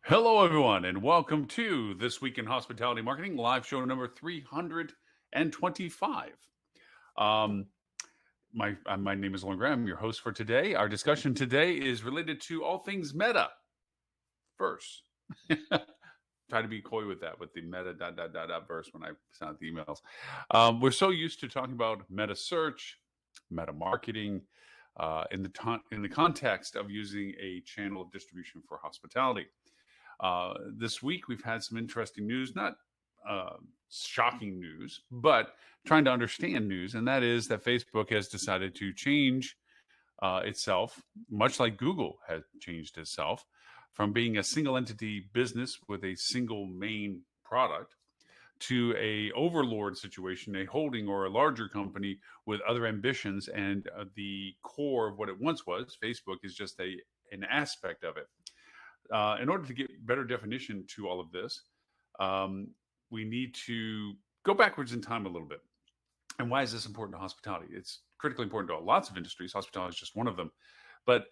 Hello, everyone, and welcome to This Week in Hospitality Marketing, live show number 325. Um, my name is Lauren Graham, your host for today. Our discussion today is related to all things meta. First, try to be coy with that, with the meta verse when I send out the emails. We're so used to talking about meta search, meta marketing, in the context of using a channel of distribution for hospitality. This week, we've had some interesting news, not shocking news, but trying to understand news. And that is that Facebook has decided to change itself, much like Google has changed itself, from being a single entity business with a single main product to a overlord situation, a holding or a larger company with other ambitions. And the core of what it once was, Facebook, is just an aspect of it. In order to get better definition to all of this, we need to go backwards in time a little bit. And why is this important to hospitality? It's critically important to lots of industries. Hospitality is just one of them. But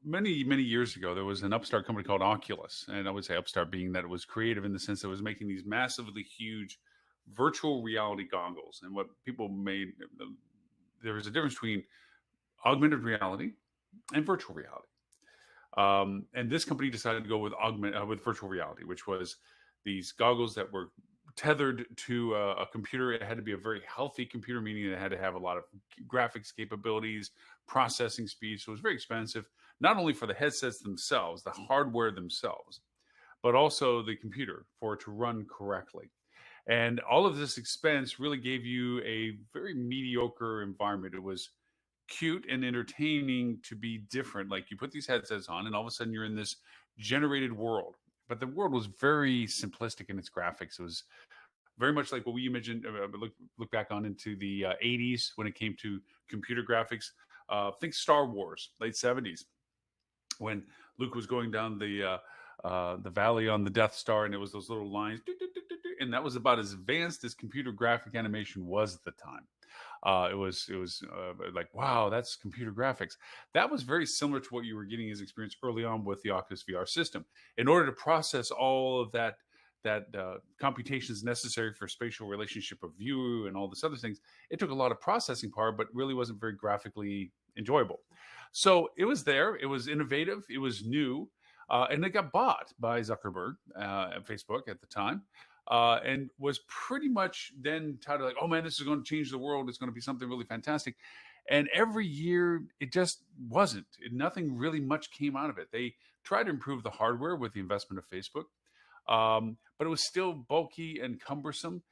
many, many years ago, there was an upstart company called Oculus. And I would say upstart being that it was creative in the sense that it was making these massively huge virtual reality goggles. And what people made, there was a difference between augmented reality and virtual reality. And this company decided to go with virtual reality, which was these goggles that were tethered to a computer. It had to be a very healthy computer, meaning it had to have a lot of graphics capabilities, processing speed. So it was very expensive, not only for the headsets themselves, the hardware themselves, but also the computer for it to run correctly. And all of this expense really gave you a very mediocre environment. It was cute and entertaining to be different. Like you put these headsets on, and all of a sudden you're in this generated world. But the world was very simplistic in its graphics. It was very much like what we imagined. Look back on into the 80s when it came to computer graphics. Think Star Wars, late 70s, when Luke was going down the valley on the Death Star, and it was those little lines, and that was about as advanced as computer graphic animation was at the time. It was like, wow, that's computer graphics. That was very similar to what you were getting as experience early on with the Oculus VR system. In order to process all of that computations necessary for spatial relationship of view and all this other things, it took a lot of processing power, but really wasn't very graphically enjoyable. So it was there. It was innovative. It was new. And it got bought by Zuckerberg at Facebook at the time. And was pretty much then touted like, oh man, this is going to change the world. It's going to be something really fantastic. And every year, it just wasn't. Nothing really much came out of it. They tried to improve the hardware with the investment of Facebook, but it was still bulky and cumbersome.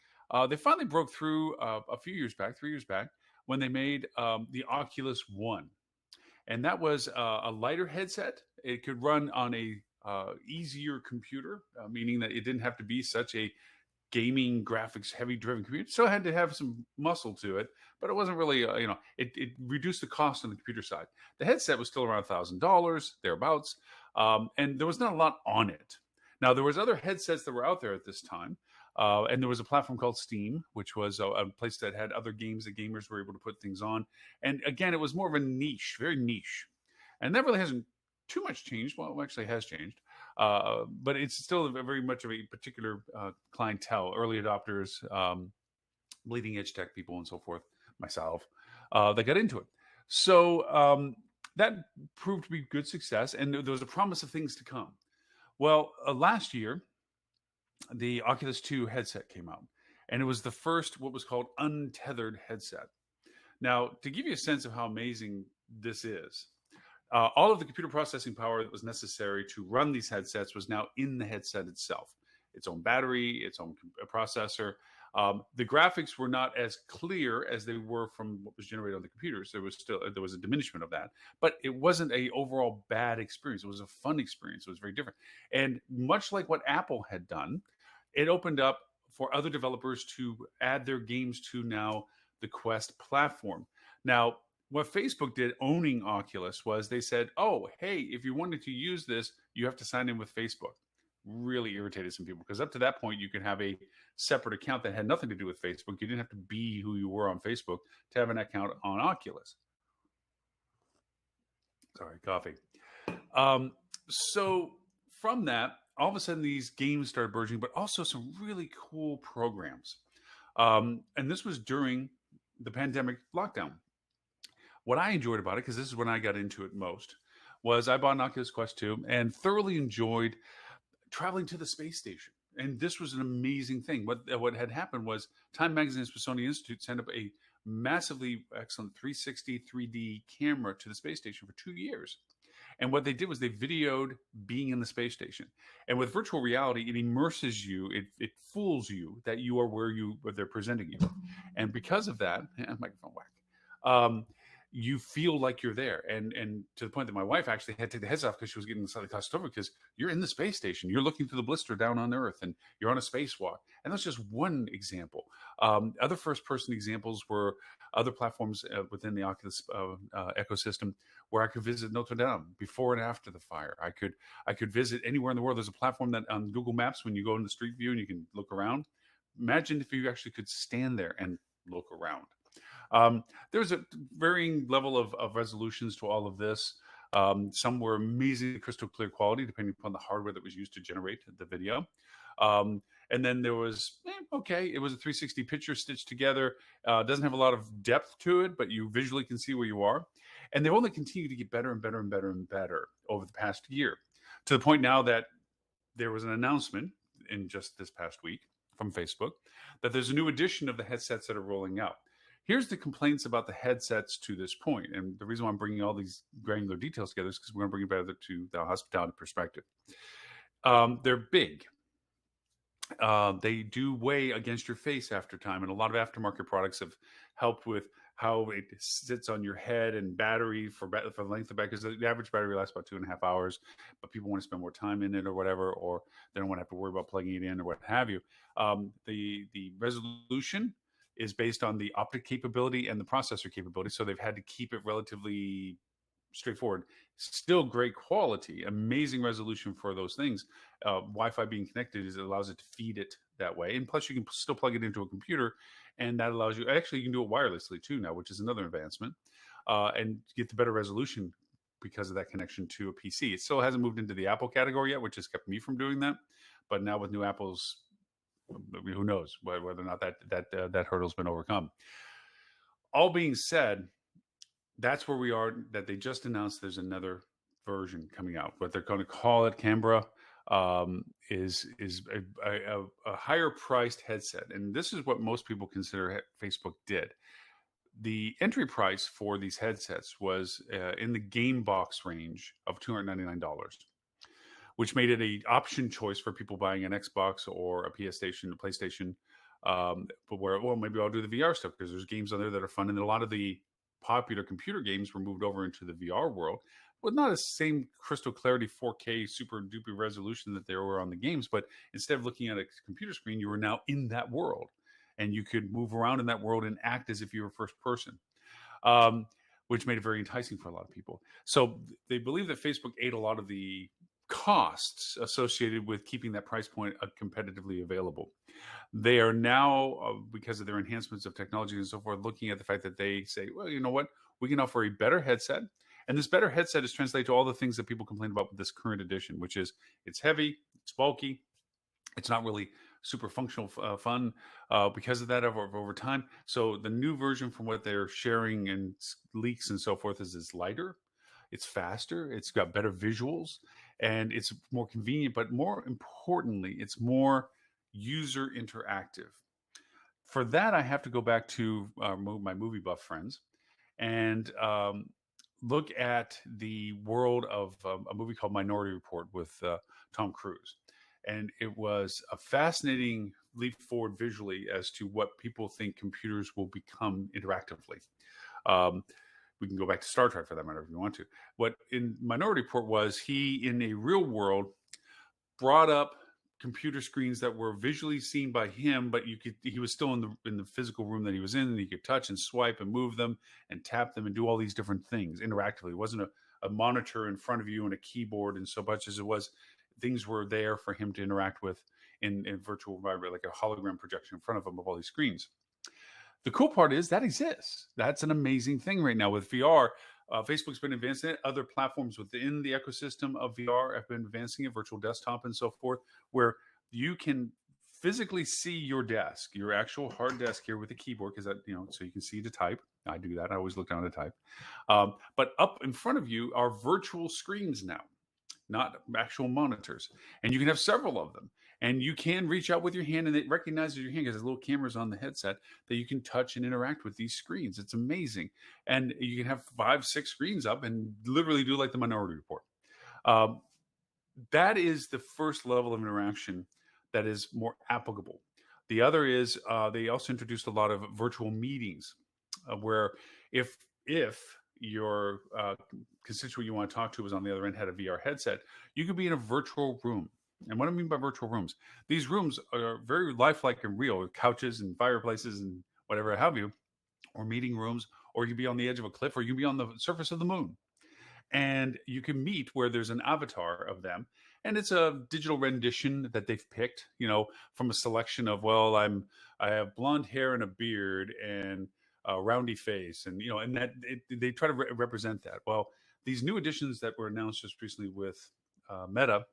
They finally broke through a few years back, 3 years back, when they made the Oculus One. And that was a lighter headset. It could run on a easier computer, meaning that it didn't have to be such a gaming graphics heavy driven computer. Still had to have some muscle to it, but it wasn't really, it reduced the cost on the computer side. The headset was still around $1,000 thereabouts, and there was not a lot on it. Now there was other headsets that were out there at this time, and there was a platform called Steam, which was a place that had other games that gamers were able to put things on. And again, it was more of a niche, very niche, and that really hasn't too much changed. Well, it actually has changed, but it's still very much of a particular clientele, early adopters, bleeding edge tech people, and so forth. Myself, that got into it. So that proved to be good success, and there was a promise of things to come. Well, last year, the Oculus 2 headset came out, and it was the first what was called untethered headset. Now, to give you a sense of how amazing this is, all of the computer processing power that was necessary to run these headsets was now in the headset itself. Its own battery, its own processor. The graphics were not as clear as they were from what was generated on the computers. There was a diminishment of that, but it wasn't a overall bad experience. It was a fun experience. It was very different, and much like what Apple had done, it opened up for other developers to add their games to now the Quest platform. Now, what Facebook did owning Oculus was they said, oh, hey, if you wanted to use this, you have to sign in with Facebook. Really irritated some people because up to that point, you could have a separate account that had nothing to do with Facebook. You didn't have to be who you were on Facebook to have an account on Oculus. Sorry, coffee. So from that, all of a sudden these games started burgeoning, but also some really cool programs. And this was during the pandemic lockdown. What I enjoyed about it, because this is when I got into it most, was I bought an Oculus Quest 2 and thoroughly enjoyed traveling to the space station. And this was an amazing thing. What had happened was Time Magazine and Smithsonian Institute sent up a massively excellent 360 3D camera to the space station for 2 years. And what they did was they videoed being in the space station. And with virtual reality, it immerses you, it fools you that you are where they're presenting you. And because of that, microphone whack. You feel like you're there, and to the point that my wife actually had to take the heads off because she was getting slightly claustrophobic, because you're in the space station, you're looking through the blister down on Earth, and you're on a spacewalk. And that's just one example. Other first-person examples were other platforms within the Oculus ecosystem where I could visit Notre Dame before and after the fire. I could visit anywhere in the world. There's a platform that on Google Maps, when you go into Street View and you can look around. Imagine if you actually could stand there and look around. There's a varying level of resolutions to all of this. Some were amazingly crystal clear quality, depending upon the hardware that was used to generate the video. And then there was, okay, it was a 360 picture stitched together. Doesn't have a lot of depth to it, but you visually can see where you are. And they've only continued to get better and better and better and better over the past year, to the point now that there was an announcement in just this past week from Facebook that there's a new edition of the headsets that are rolling out. Here's the complaints about the headsets to this point. And the reason why I'm bringing all these granular details together is because we're going to bring it back to the hospitality perspective. They're big. They do weigh against your face after time. And a lot of aftermarket products have helped with how it sits on your head and battery for the length of battery, because the average battery lasts about 2.5 hours, but people want to spend more time in it or whatever, or they don't want to have to worry about plugging it in or what have you. The resolution is based on the optic capability and the processor capability. So they've had to keep it relatively straightforward. Still great quality, amazing resolution for those things. Wi-Fi being connected allows it to feed it that way. And plus you can still plug it into a computer, and that allows you, actually you can do it wirelessly too now, which is another advancement, and get the better resolution because of that connection to a PC. It still hasn't moved into the Apple category yet, which has kept me from doing that. But now with new Apple's, who knows whether or not that hurdle's been overcome. All being said, that's where we are. That they just announced there's another version coming out. What they're going to call it, Canberra, is a higher priced headset, and this is what most people consider Facebook did. The entry price for these headsets was in the game box range of $299, which made it an option choice for people buying an Xbox or a PS Station, a PlayStation. But where, well, maybe I'll do the VR stuff because there's games on there that are fun, and a lot of the popular computer games were moved over into the VR world with not the same crystal clarity 4K super duper resolution that there were on the games, but instead of looking at a computer screen, you were now in that world, and you could move around in that world and act as if you were first person, which made it very enticing for a lot of people. So they believe that Facebook ate a lot of the costs associated with keeping that price point competitively available. They are now, because of their enhancements of technology and so forth, looking at the fact that they say, well, you know what, we can offer a better headset. And this better headset is translated to all the things that people complain about with this current edition, which is it's heavy, it's bulky, it's not really super functional fun because of that over time. So the new version, from what they're sharing and leaks and so forth, is it's lighter, it's faster, it's got better visuals, and it's more convenient. But more importantly, it's more user interactive. For that, I have to go back to my movie buff friends and look at the world of a movie called Minority Report with Tom Cruise. And it was a fascinating leap forward visually as to what people think computers will become interactively. We can go back to Star Trek for that matter if you want to. What in Minority Report was, he, in a real world, brought up computer screens that were visually seen by him, but he was still in the physical room that he was in, and he could touch and swipe and move them and tap them and do all these different things interactively. It wasn't a monitor in front of you and a keyboard, and so much as it was things were there for him to interact with in virtual environment, like a hologram projection in front of him of all these screens. The cool part is that exists. That's an amazing thing right now with VR. Facebook's been advancing it. Other platforms within the ecosystem of VR have been advancing it, virtual desktop and so forth, where you can physically see your desk, your actual hard desk here with a keyboard, because that, so you can see to type. I do that. I always look down to type. But up in front of you are virtual screens now, not actual monitors. And you can have several of them. And you can reach out with your hand, and it recognizes your hand because there's little cameras on the headset that you can touch and interact with these screens. It's amazing. And you can have 5, 6 screens up and literally do like the Minority Report. That is the first level of interaction that is more applicable. The other is they also introduced a lot of virtual meetings where if your constituent you want to talk to was on the other end, had a VR headset, you could be in a virtual room. And what I mean by virtual rooms, these rooms are very lifelike and real, with couches and fireplaces and whatever have you, or meeting rooms, or you can be on the edge of a cliff, or you can be on the surface of the moon. And you can meet where there's an avatar of them. And it's a digital rendition that they've picked, from a selection of, I have blonde hair and a beard and a roundy face. And, and that they try to represent that. Well, these new additions that were announced just recently with Meta,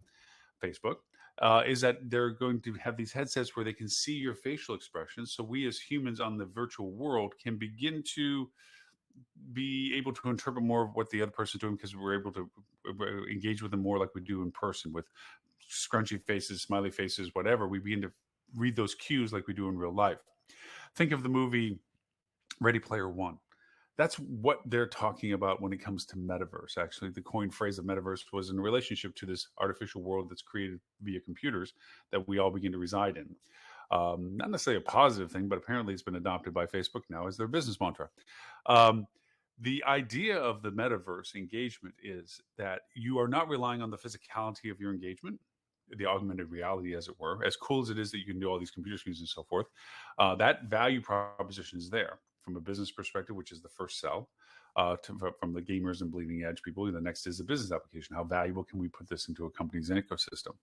Facebook, is that they're going to have these headsets where they can see your facial expressions. So we as humans on the virtual world can begin to be able to interpret more of what the other person's doing, because we're able to engage with them more like we do in person, with scrunchy faces, smiley faces, whatever. We begin to read those cues like we do in real life. Think of the movie Ready Player One. That's what they're talking about when it comes to metaverse. Actually, the coined phrase of metaverse was in relationship to this artificial world that's created via computers that we all begin to reside in. Not necessarily a positive thing, but apparently it's been adopted by Facebook now as their business mantra. The idea of the metaverse engagement is that you are not relying on the physicality of your engagement, the augmented reality, as it were, as cool as it is that you can do all these computer screens and so forth. That value proposition is there from a business perspective, which is the first sell. From the gamers and bleeding edge people. The next is the business application. How valuable can we put this into a company's ecosystem?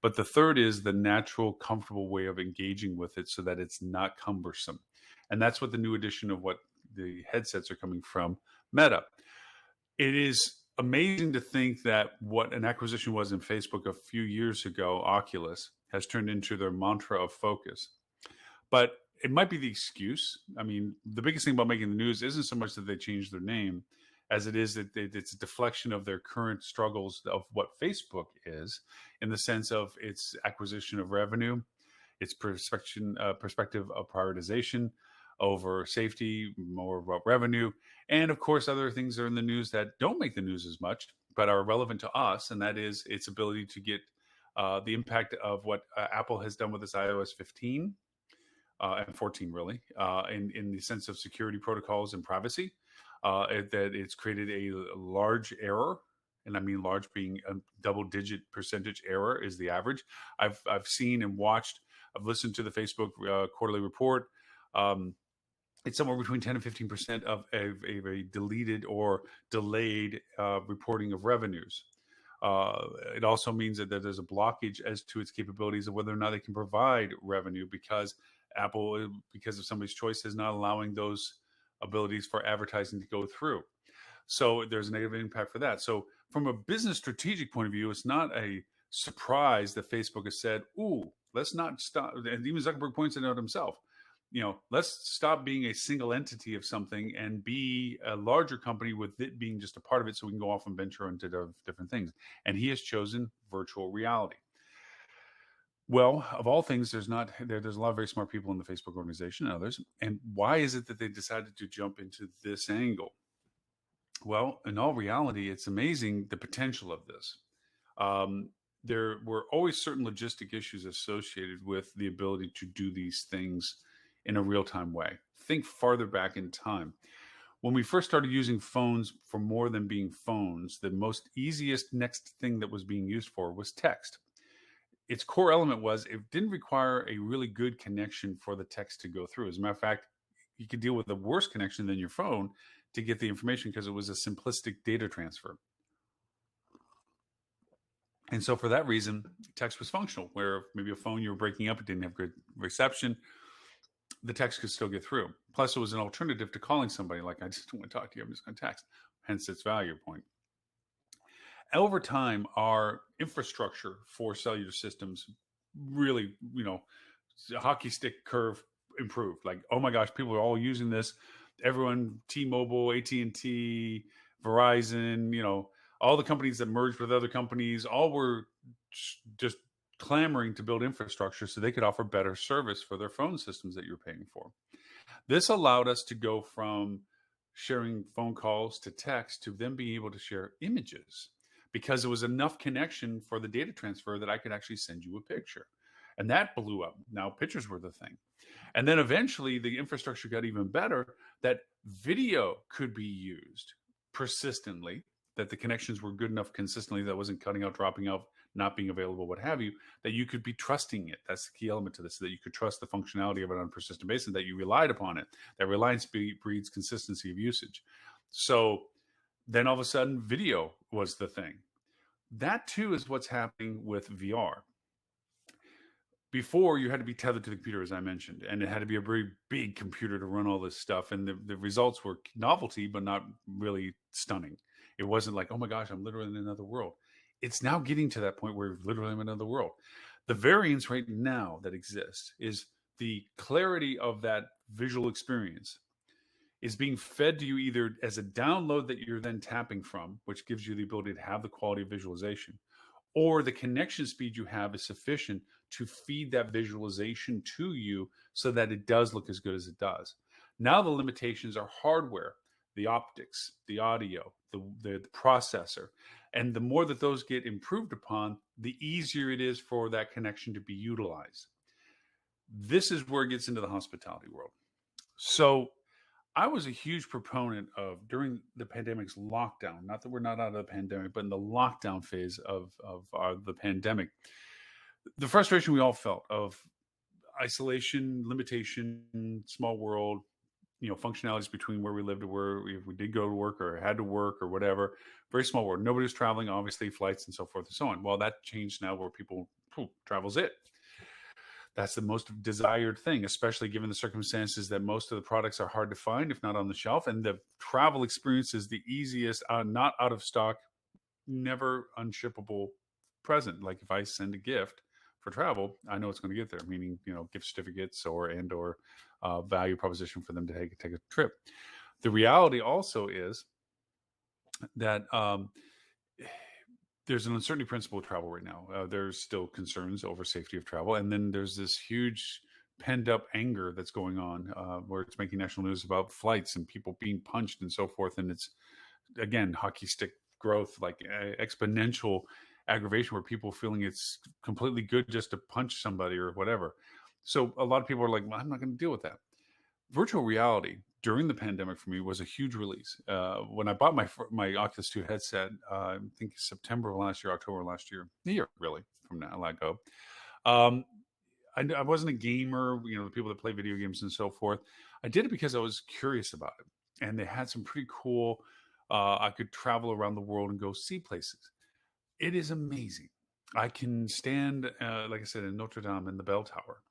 But the third is the natural, comfortable way of engaging with it so that it's not cumbersome. And that's what the new edition of what the headsets are coming from Meta. It is amazing to think that what an acquisition was in Facebook a few years ago, Oculus, has turned into their mantra of focus. But it might be the excuse. I mean, the biggest thing about making the news isn't so much that they changed their name as it is that it's a deflection of their current struggles of what Facebook is, in the sense of its acquisition of revenue, its perspective of prioritization over safety, more about revenue. And of course, other things are in the news that don't make the news as much, but are relevant to us. And that is its ability to get the impact of what Apple has done with its iOS 15. And 14, really, in the sense of security protocols and privacy, that it's created a large error. And I mean large being a double-digit percentage error is the average. I've seen and watched, I've listened to the Facebook quarterly report. It's somewhere between 10 and 15% of a deleted or delayed reporting of revenues. It also means that there's a blockage as to its capabilities of whether or not they can provide revenue, because Apple, because of somebody's choice, is not allowing those abilities for advertising to go through. So there's a negative impact for that. So from a business strategic point of view, it's not a surprise that Facebook has said, ooh, let's not stop. And even Zuckerberg points it out himself. Let's stop being a single entity of something and be a larger company with it being just a part of it, so we can go off and venture into different things. And he has chosen virtual reality. Well, of all things, there's a lot of very smart people in the Facebook organization and others. And why is it that they decided to jump into this angle? Well, in all reality, it's amazing the potential of this. There were always certain logistic issues associated with the ability to do these things in a real-time way. Think farther back in time. When we first started using phones for more than being phones, the most easiest next thing that was being used for was text. Its core element was it didn't require a really good connection for the text to go through. As a matter of fact, you could deal with a worse connection than your phone to get the information, because it was a simplistic data transfer. And so for that reason, text was functional, where maybe a phone you were breaking up, it didn't have good reception, the text could still get through. Plus, it was an alternative to calling somebody. Like, I just don't want to talk to you, I'm just going to text. hence its value point. Over time, our infrastructure for cellular systems really, hockey stick curve improved. Like, oh my gosh, people are all using this. Everyone, T-Mobile, AT&T, Verizon, all the companies that merged with other companies, all were just clamoring to build infrastructure so they could offer better service for their phone systems that you're paying for. This allowed us to go from sharing phone calls to text to them being able to share images, because there was enough connection for the data transfer that I could actually send you a picture. And that blew up. Now pictures were the thing. And then eventually the infrastructure got even better, that video could be used persistently, that the connections were good enough consistently, that wasn't cutting out, dropping out, not being available, what have you, that you could be trusting it. That's the key element to this, that you could trust the functionality of it on a persistent basis, that you relied upon it. That reliance breeds consistency of usage. So then all of a sudden video was the thing. That too is what's happening with VR. Before, you had to be tethered to the computer, as I mentioned, and it had to be a very big computer to run all this stuff. And the results were novelty, but not really stunning. It wasn't like, oh my gosh, I'm literally in another world. It's now getting to that point where we're literally in another world. The variance right now that exists is the clarity of that visual experience is being fed to you either as a download that you're then tapping from, which gives you the ability to have the quality of visualization, or the connection speed you have is sufficient to feed that visualization to you so that it does look as good as it does. Now the limitations are hardware, the optics, the audio, the processor. And the more that those get improved upon, the easier it is for that connection to be utilized. This is where it gets into the hospitality world. So I was a huge proponent of, during the pandemic's lockdown, not that we're not out of the pandemic, but in the lockdown phase of the pandemic, the frustration we all felt of isolation, limitation, small world, functionalities between where we lived to where we did go to work or had to work or whatever, very small world. Nobody was traveling, obviously, flights and so forth and so on. Well, that changed now where travel's it. That's the most desired thing, especially given the circumstances that most of the products are hard to find, if not on the shelf. And the travel experience is the easiest, not out of stock, never unshippable present. Like if I send a gift for travel, I know it's going to get there, meaning, gift certificates or value proposition for them to take a trip. The reality also is that there's an uncertainty principle of travel right now. There's still concerns over safety of travel. And then there's this huge pent up anger that's going on where it's making national news about flights and people being punched and so forth. And it's, again, hockey stick growth, like exponential aggravation where people feeling it's completely good just to punch somebody or whatever. So a lot of people are like, well, I'm not going to deal with that. Virtual reality during the pandemic for me was a huge release. When I bought my Oculus 2 headset, I think September of last year, October of last year, a year really from now, let go. I wasn't a gamer, the people that play video games and so forth. I did it because I was curious about it. And they had some pretty cool, I could travel around the world and go see places. It is amazing. I can stand, like I said, in Notre Dame in the bell tower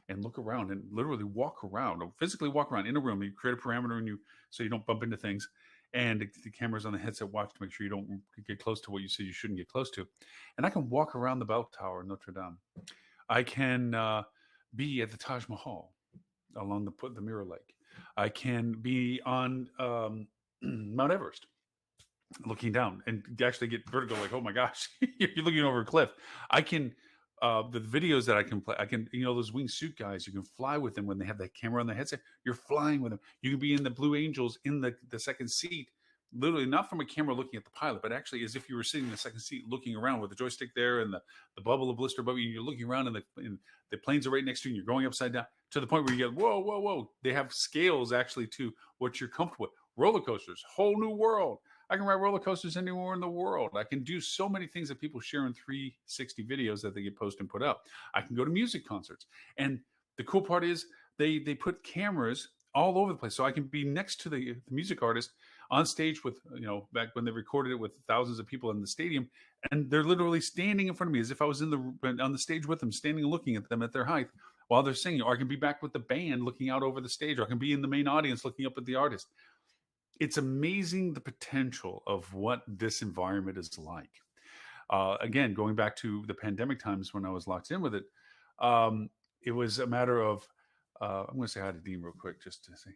and look around and literally walk around, or physically walk around in a room. You create a parameter so you don't bump into things. And the cameras on the headset watch to make sure you don't get close to what you said you shouldn't get close to. And I can walk around the bell tower in Notre Dame. I can be at the Taj Mahal along the Mirror Lake. I can be on Mount Everest, looking down and actually get vertigo, like, oh my gosh, you're looking over a cliff. I can, the videos that I can play, I can, those wingsuit guys, you can fly with them when they have that camera on the headset. You're flying with them. You can be in the Blue Angels in the second seat, literally not from a camera looking at the pilot, but actually as if you were sitting in the second seat looking around with the joystick there and the bubble of blister above you. And you're looking around and the planes are right next to you and you're going upside down to the point where you get, whoa, whoa, whoa. They have scales actually to what you're comfortable with. Roller coasters, whole new world. I can ride roller coasters anywhere in the world. I can do so many things that people share in 360 videos that they get posted and put up. I can go to music concerts. And the cool part is they put cameras all over the place. So I can be next to the music artist on stage with, back when they recorded it with thousands of people in the stadium. And they're literally standing in front of me as if I was on the stage with them, standing and looking at them at their height while they're singing. Or I can be back with the band looking out over the stage. Or I can be in the main audience looking up at the artist. it's amazing the potential of what this environment is like. Again, going back to the pandemic times when I was locked in with it, it was a matter of, I'm going to say hi to Dean real quick just to say,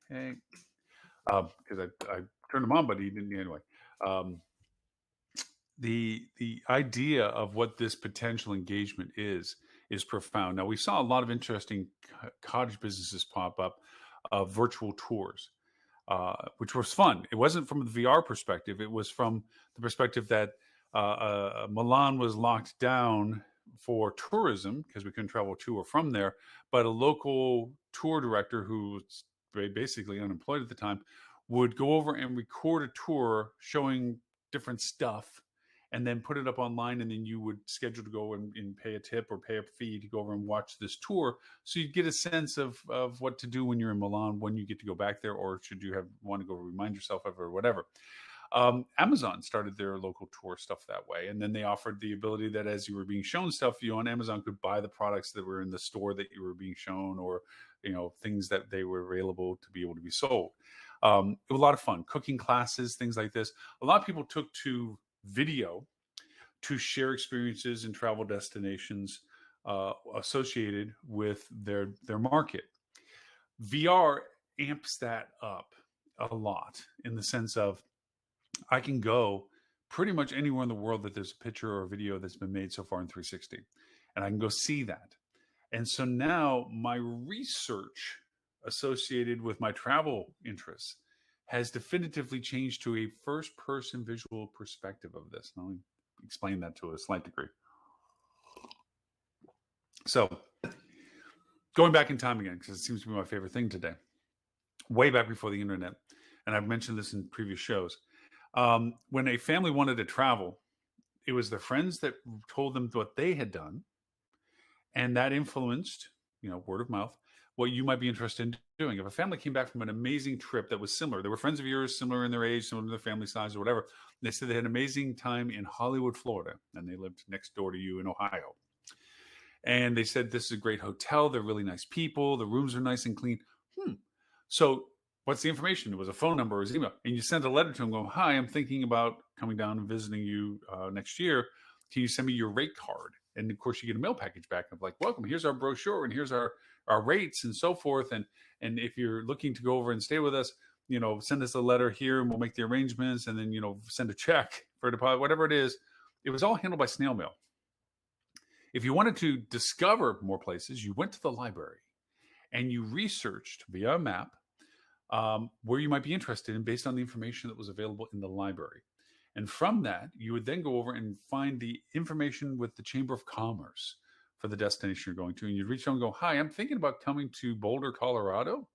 hey, because I turned him on, but he didn't anyway. Um, the idea of what this potential engagement is profound. Now we saw a lot of interesting cottage businesses pop up, virtual tours, which was fun. It wasn't from the VR perspective; it was from the perspective that Milan was locked down for tourism because we couldn't travel to or from there. But a local tour director who was basically unemployed at the time would go over and record a tour showing different stuff and then put it up online, and then you would schedule to go and pay a tip or pay a fee to go over and watch this tour, so you get a sense of what to do when you're in Milan, when you get to go back there, or should you have want to go remind yourself of it or whatever. Amazon started their local tour stuff that way, and then they offered the ability that as you were being shown stuff, you on Amazon could buy the products that were in the store that you were being shown, or things that they were available to be able to be sold. It was a lot of fun. Cooking classes, things like this. A lot of people took to video to share experiences and travel destinations associated with their market. VR amps that up a lot in the sense of I can go pretty much anywhere in the world that there's a picture or a video that's been made so far in 360, and I can go see that. And so now my research associated with my travel interests has definitively changed to a first-person visual perspective of this. Now, let me explain that to a slight degree. So, going back in time again, because it seems to be my favorite thing today, way back before the internet, and I've mentioned this in previous shows, when a family wanted to travel, it was their friends that told them what they had done, and that influenced, word of mouth, what you might be interested in doing. If a family came back from an amazing trip that was similar, they were friends of yours, similar in their age, similar in their family size or whatever. They said they had an amazing time in Hollywood, Florida, and they lived next door to you in Ohio. And they said, this is a great hotel. They're really nice people. The rooms are nice and clean. So what's the information? It was a phone number or his email. And you sent a letter to him going, hi, I'm thinking about coming down and visiting you next year. Can you send me your rate card? And of course, you get a mail package back of like, welcome, here's our brochure and here's our rates and so forth. And if you're looking to go over and stay with us, send us a letter here and we'll make the arrangements, and then, send a check for a deposit, whatever it is. It was all handled by snail mail. If you wanted to discover more places, you went to the library and you researched via a map where you might be interested in based on the information that was available in the library. And from that, you would then go over and find the information with the Chamber of Commerce for the destination you're going to. And you'd reach out and go, hi, I'm thinking about coming to Boulder, Colorado.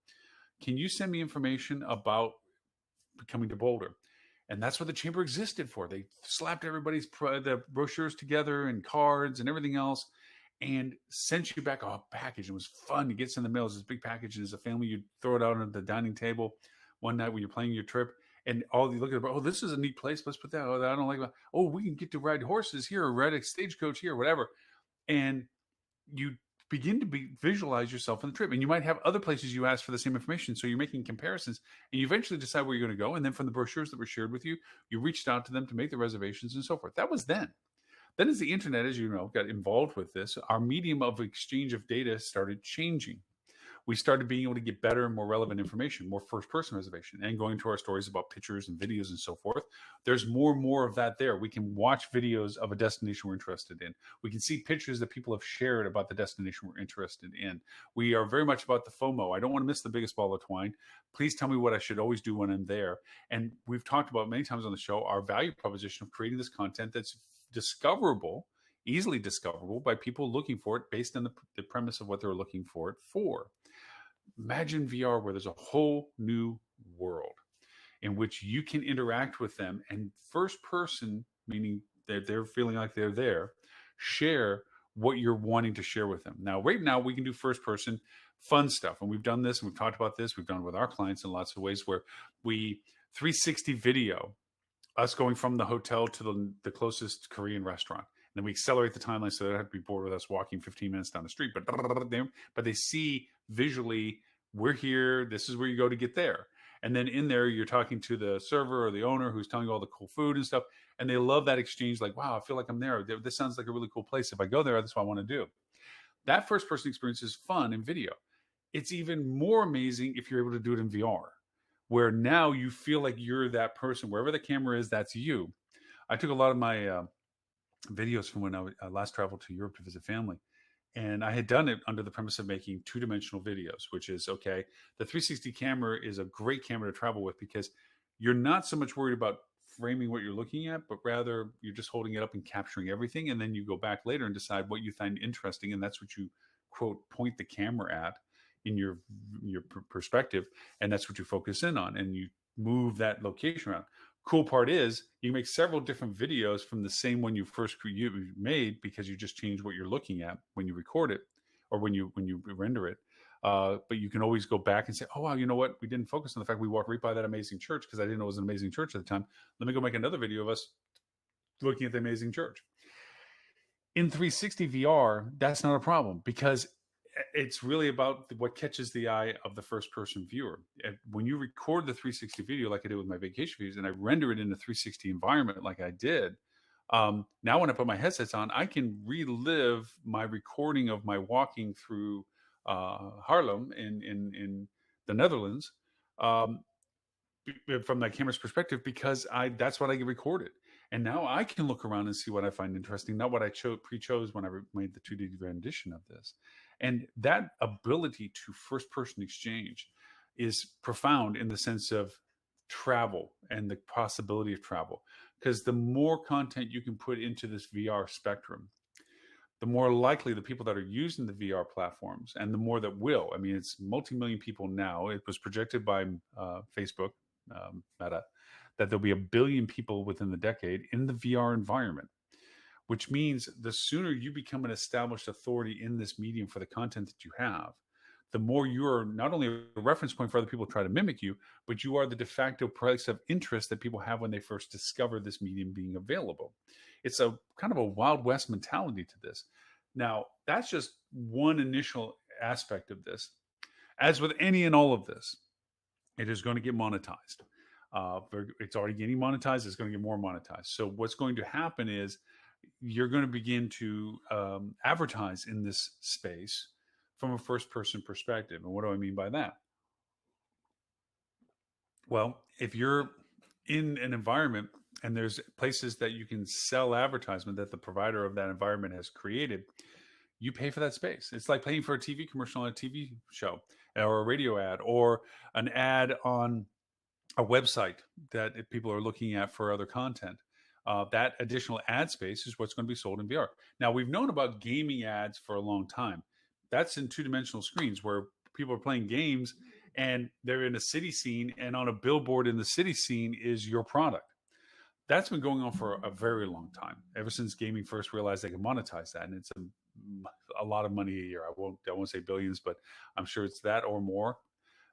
Can you send me information about coming to Boulder? And that's what the Chamber existed for. They slapped everybody's the brochures together and cards and everything else and sent you back a package. It was fun. It gets in the mail. It's this big package. And as a family, you throw it out on the dining table one night when you're planning your trip. And all you look at, oh, this is a neat place. Let's put that. Oh, I don't like that. Oh, we can get to ride horses here or ride a stagecoach here, whatever. And you begin to visualize yourself on the trip. And you might have other places you ask for the same information. So you're making comparisons and you eventually decide where you're going to go. And then from the brochures that were shared with you, you reached out to them to make the reservations and so forth. That was then. Then as the internet, as you know, got involved with this, our medium of exchange of data started changing. We started being able to get better and more relevant information, more first-person reservation, and going to our stories about pictures and videos and so forth. There's more and more of that there. We can watch videos of a destination we're interested in. We can see pictures that people have shared about the destination we're interested in. We are very much about the FOMO. I don't want to miss the biggest ball of twine. Please tell me what I should always do when I'm there. And we've talked about many times on the show our value proposition of creating this content that's discoverable, easily discoverable by people looking for it based on the premise of what they're looking for it for. Imagine VR where there's a whole new world in which you can interact with them and first person, meaning they're feeling like they're there, share what you're wanting to share with them. Now, right now, we can do first person fun stuff. And we've done this and we've talked about this. We've done it with our clients in lots of ways where we 360 video us going from the hotel to the closest Korean restaurant. And then we accelerate the timeline so they don't have to be bored with us walking 15 minutes down the street. But they see visually, we're here. This is where you go to get there. And then in there, you're talking to the server or the owner who's telling you all the cool food and stuff. And they love that exchange. Like, wow, I feel like I'm there. This sounds like a really cool place. If I go there, that's what I want to do. That first person experience is fun in video. It's even more amazing if you're able to do it in VR, where now you feel like you're that person. Wherever the camera is, that's you. I took a lot of my videos from when I last traveled to Europe to visit family. And I had done it under the premise of making two-dimensional videos, which is okay. The 360 camera is a great camera to travel with because you're not so much worried about framing what you're looking at, but rather you're just holding it up and capturing everything. And then you go back later and decide what you find interesting. And that's what you, quote, point the camera at in your perspective. And that's what you focus in on. And you move that location around. Cool part is you make several different videos from the same one you first made because you just change what you're looking at when you record it or when you render it. But you can always go back and say, oh, wow, you know what? We didn't focus on the fact we walked right by that amazing church because I didn't know it was an amazing church at the time. Let me go make another video of us looking at the amazing church. In 360 VR, that's not a problem because it's really about what catches the eye of the first person viewer. And when you record the 360 video, like I did with my vacation views, and I render it in a 360 environment, like I did, now when I put my headsets on, I can relive my recording of my walking through Haarlem in the Netherlands from that camera's perspective because that's what I recorded. And now I can look around and see what I find interesting, not what I pre-chose when I made the 2D rendition of this. And that ability to first-person exchange is profound in the sense of travel and the possibility of travel. Because the more content you can put into this VR spectrum, the more likely the people that are using the VR platforms and the more that will. I mean, it's multi-million people now. It was projected by Facebook, Meta, that there'll be 1 billion people within the decade in the VR environment, which means the sooner you become an established authority in this medium for the content that you have, the more you're not only a reference point for other people to try to mimic you, but you are the de facto place of interest that people have when they first discover this medium being available. It's a kind of a Wild West mentality to this. Now, that's just one initial aspect of this. As with any and all of this, it is going to get monetized. It's already getting monetized. It's going to get more monetized. So what's going to happen is you're going to begin to advertise in this space from a first-person perspective. And what do I mean by that? Well, if you're in an environment and there's places that you can sell advertisement that the provider of that environment has created, you pay for that space. It's like paying for a TV commercial on a TV show or a radio ad or an ad on a website that people are looking at for other content. That additional ad space is what's going to be sold in VR. Now, we've known about gaming ads for a long time. That's in two-dimensional screens where people are playing games and they're in a city scene, and on a billboard in the city scene is your product. That's been going on for a very long time, ever since gaming first realized they can monetize that, and it's a lot of money a year. I won't say billions, but I'm sure it's that or more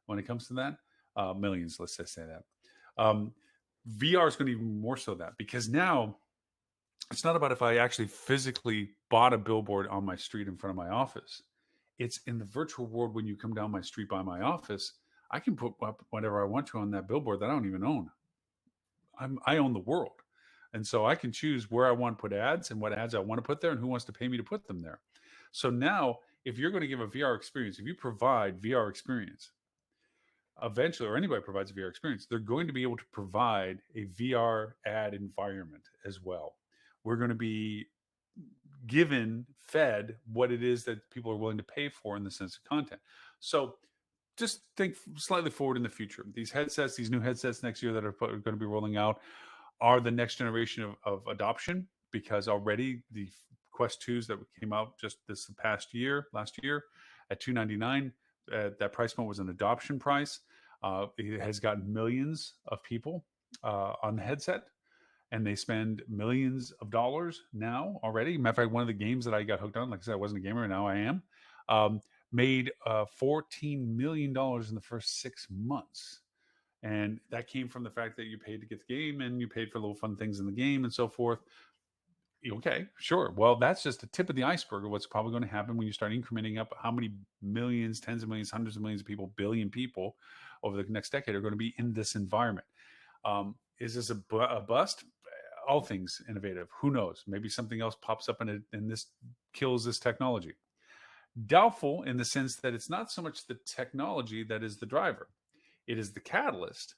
when it comes to that. Millions, let's just say that. VR is going to be even more so that, because now it's not about if I actually physically bought a billboard on my street in front of my office. It's in the virtual world. When you come down my street by my office, I can put up whatever I want to on that billboard that I don't even own. I own the world. And so I can choose where I want to put ads and what ads I want to put there and who wants to pay me to put them there. So now, if you're going to give a VR experience, if you provide VR experience, eventually, or anybody provides a VR experience, they're going to be able to provide a VR ad environment as well. We're going to be fed what it is that people are willing to pay for in the sense of content. So just think slightly forward in the future. These new headsets next year that are going to be rolling out are the next generation of adoption, because already the Quest 2s that came out just last year at $299, that price point was an adoption price. It has gotten millions of people on the headset, and they spend millions of dollars now already. Matter of fact, one of the games that I got hooked on, like I said, I wasn't a gamer, now I am, made $14 million in the first 6 months. And that came from the fact that you paid to get the game and you paid for little fun things in the game and so forth. Okay, sure. Well, that's just the tip of the iceberg of what's probably going to happen when you start incrementing up how many millions, tens of millions, hundreds of millions of people, billion people over the next decade are going to be in this environment. Is this a bust? All things innovative. Who knows? Maybe something else pops up and this kills this technology. Doubtful in the sense that it's not so much the technology that is the driver. It is the catalyst,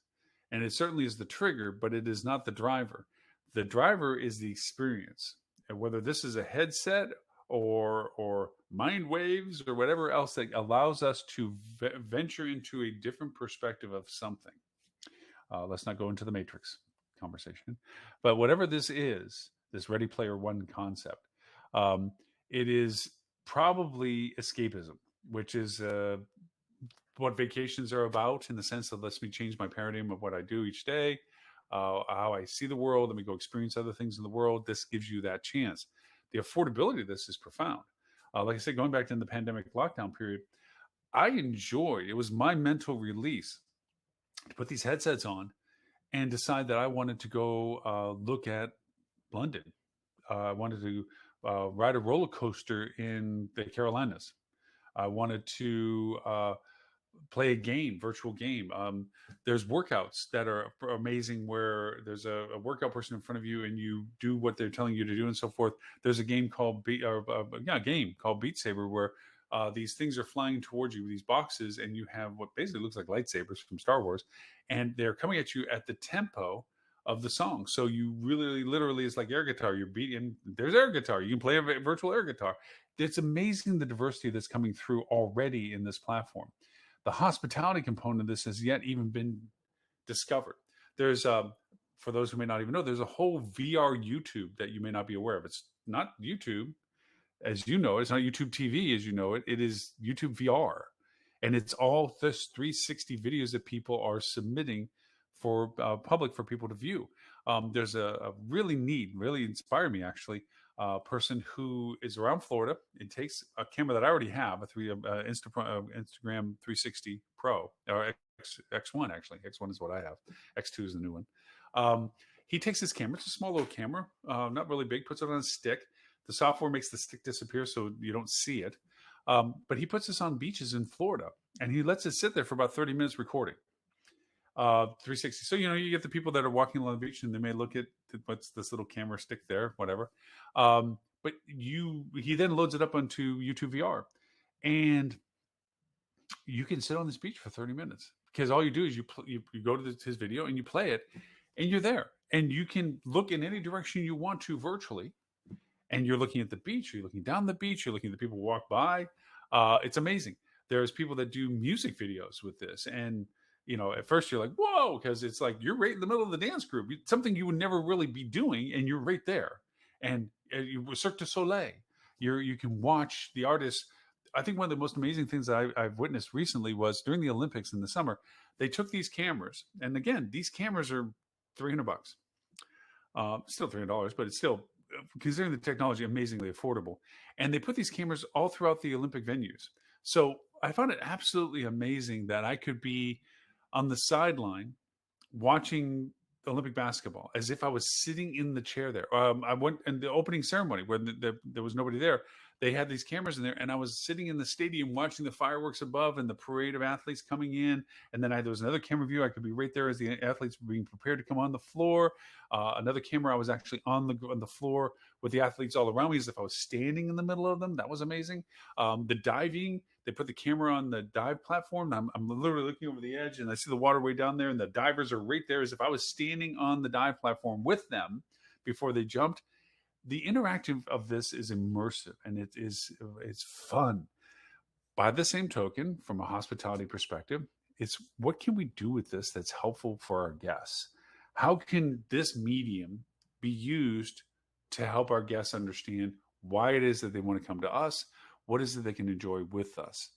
and it certainly is the trigger, but it is not the driver. The driver is the experience. And whether this is a headset or mind waves or whatever else that allows us to venture into a different perspective of something. Let's not go into the Matrix conversation, but whatever this is, this Ready Player One concept, it is probably escapism, which is what vacations are about, in the sense that lets me change my paradigm of what I do each day, how I see the world. Let me go experience other things in the world. This gives you that chance. The affordability of this is profound. Like I said, going back to the pandemic lockdown period, it was my mental release to put these headsets on and decide that I wanted to go look at London. I wanted to ride a roller coaster in the Carolinas. I wanted to play a virtual game. There's workouts that are amazing where there's a workout person in front of you and you do what they're telling you to do and so forth. There's a game called Beat Saber where these things are flying towards you, these boxes, and you have what basically looks like lightsabers from Star Wars, and they're coming at you at the tempo of the song. So you really, literally, it's like air guitar. You're beating, there's air guitar. You can play a virtual air guitar. It's amazing the diversity that's coming through already in this platform. The hospitality component of this has yet even been discovered. There's, for those who may not even know, there's a whole VR YouTube that you may not be aware of. It's not YouTube, as you know. It's not YouTube TV, as you know it. It is YouTube VR. And it's all this 360 videos that people are submitting for public, for people to view. There's a really neat, really inspired me actually, person who is around Florida. It takes a camera that I already have, Instagram 360 Pro, or X1 actually. X1 is what I have. X2 is the new one. He takes this camera. It's a small little camera, not really big. Puts it on a stick. The software makes the stick disappear so you don't see it. But he puts this on beaches in Florida, and he lets it sit there for about 30 minutes recording. 360. So, you get the people that are walking along the beach and they may look at what's this little camera stick there, whatever. But he then loads it up onto YouTube VR, and you can sit on this beach for 30 minutes because all you do is you go to his video and you play it, and you're there, and you can look in any direction you want to virtually, and you're looking at the beach, you're looking down the beach, you're looking at the people walk by. It's amazing. There's people that do music videos with this, and at first you're like, whoa, because it's like you're right in the middle of the dance group, something you would never really be doing, and you're right there. And you Cirque du Soleil, you can watch the artists. I think one of the most amazing things that I've witnessed recently was during the Olympics in the summer. They took these cameras, and again, these cameras are $300. Still $300, but it's still, considering the technology, amazingly affordable. And they put these cameras all throughout the Olympic venues. So I found it absolutely amazing that I could be on the sideline watching Olympic basketball as if I was sitting in the chair there. I went in the opening ceremony where there was nobody there. They had these cameras in there, and I was sitting in the stadium watching the fireworks above and the parade of athletes coming in. And then there was another camera view. I could be right there as the athletes were being prepared to come on the floor. Another camera, I was actually on the floor with the athletes all around me as if I was standing in the middle of them. That was amazing. The diving, they put the camera on the dive platform. I'm literally looking over the edge, and I see the water way down there, and the divers are right there as if I was standing on the dive platform with them before they jumped. The interactive of this is immersive, and it's fun. By the same token, from a hospitality perspective, it's what can we do with this that's helpful for our guests? How can this medium be used to help our guests understand why it is that they want to come to us? What is it they can enjoy with us?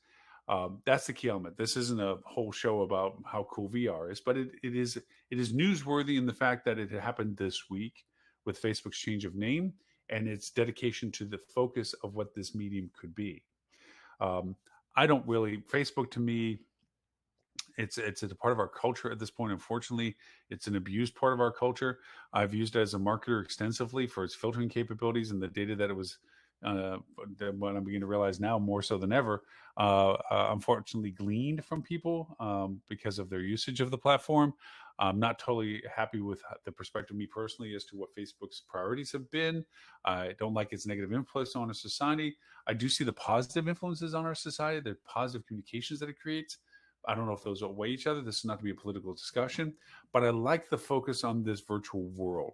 That's the key element. This isn't a whole show about how cool VR is, but it is newsworthy in the fact that it happened this week with Facebook's change of name and its dedication to the focus of what this medium could be. Facebook to me, it's a part of our culture at this point. Unfortunately, it's an abused part of our culture. I've used it as a marketer extensively for its filtering capabilities and the data that it was what I'm beginning to realize now more so than ever, unfortunately gleaned from people because of their usage of the platform. I'm not totally happy with the perspective, me personally, as to what Facebook's priorities have been. I don't like its negative influence on our society. I do see the positive influences on our society, the positive communications that it creates. I don't know if those outweigh each other. This is not to be a political discussion, but I like the focus on this virtual world.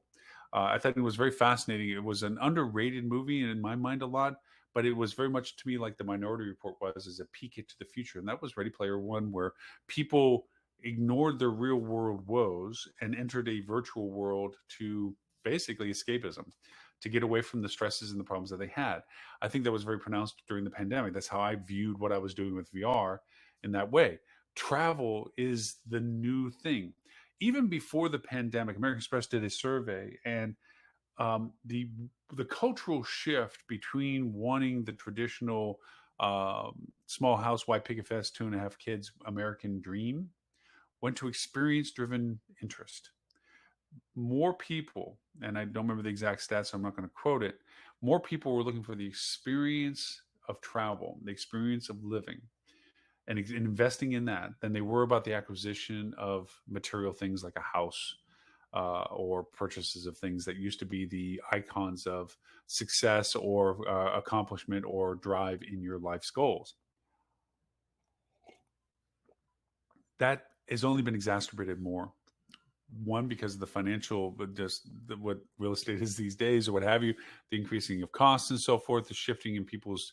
I thought it was very fascinating. It was an underrated movie in my mind a lot, but it was very much to me like the Minority Report was, as a peek into the future. And that was Ready Player One, where people ignored their real world woes and entered a virtual world to basically escapism, to get away from the stresses and the problems that they had. I think that was very pronounced during the pandemic. That's how I viewed what I was doing with VR in that way. Travel is the new thing. Even before the pandemic, American Express did a survey, and the cultural shift between wanting the traditional small house, white picket fence, 2.5 kids American dream went to experience driven interest. More people, and I don't remember the exact stats, so I'm not going to quote it, more people were looking for the experience of travel, the experience of living, and investing in that than they were about the acquisition of material things like a house or purchases of things that used to be the icons of success or accomplishment or drive in your life's goals. That has only been exacerbated more. One, because of the financial, but just what real estate is these days or what have you, the increasing of costs and so forth, the shifting in people's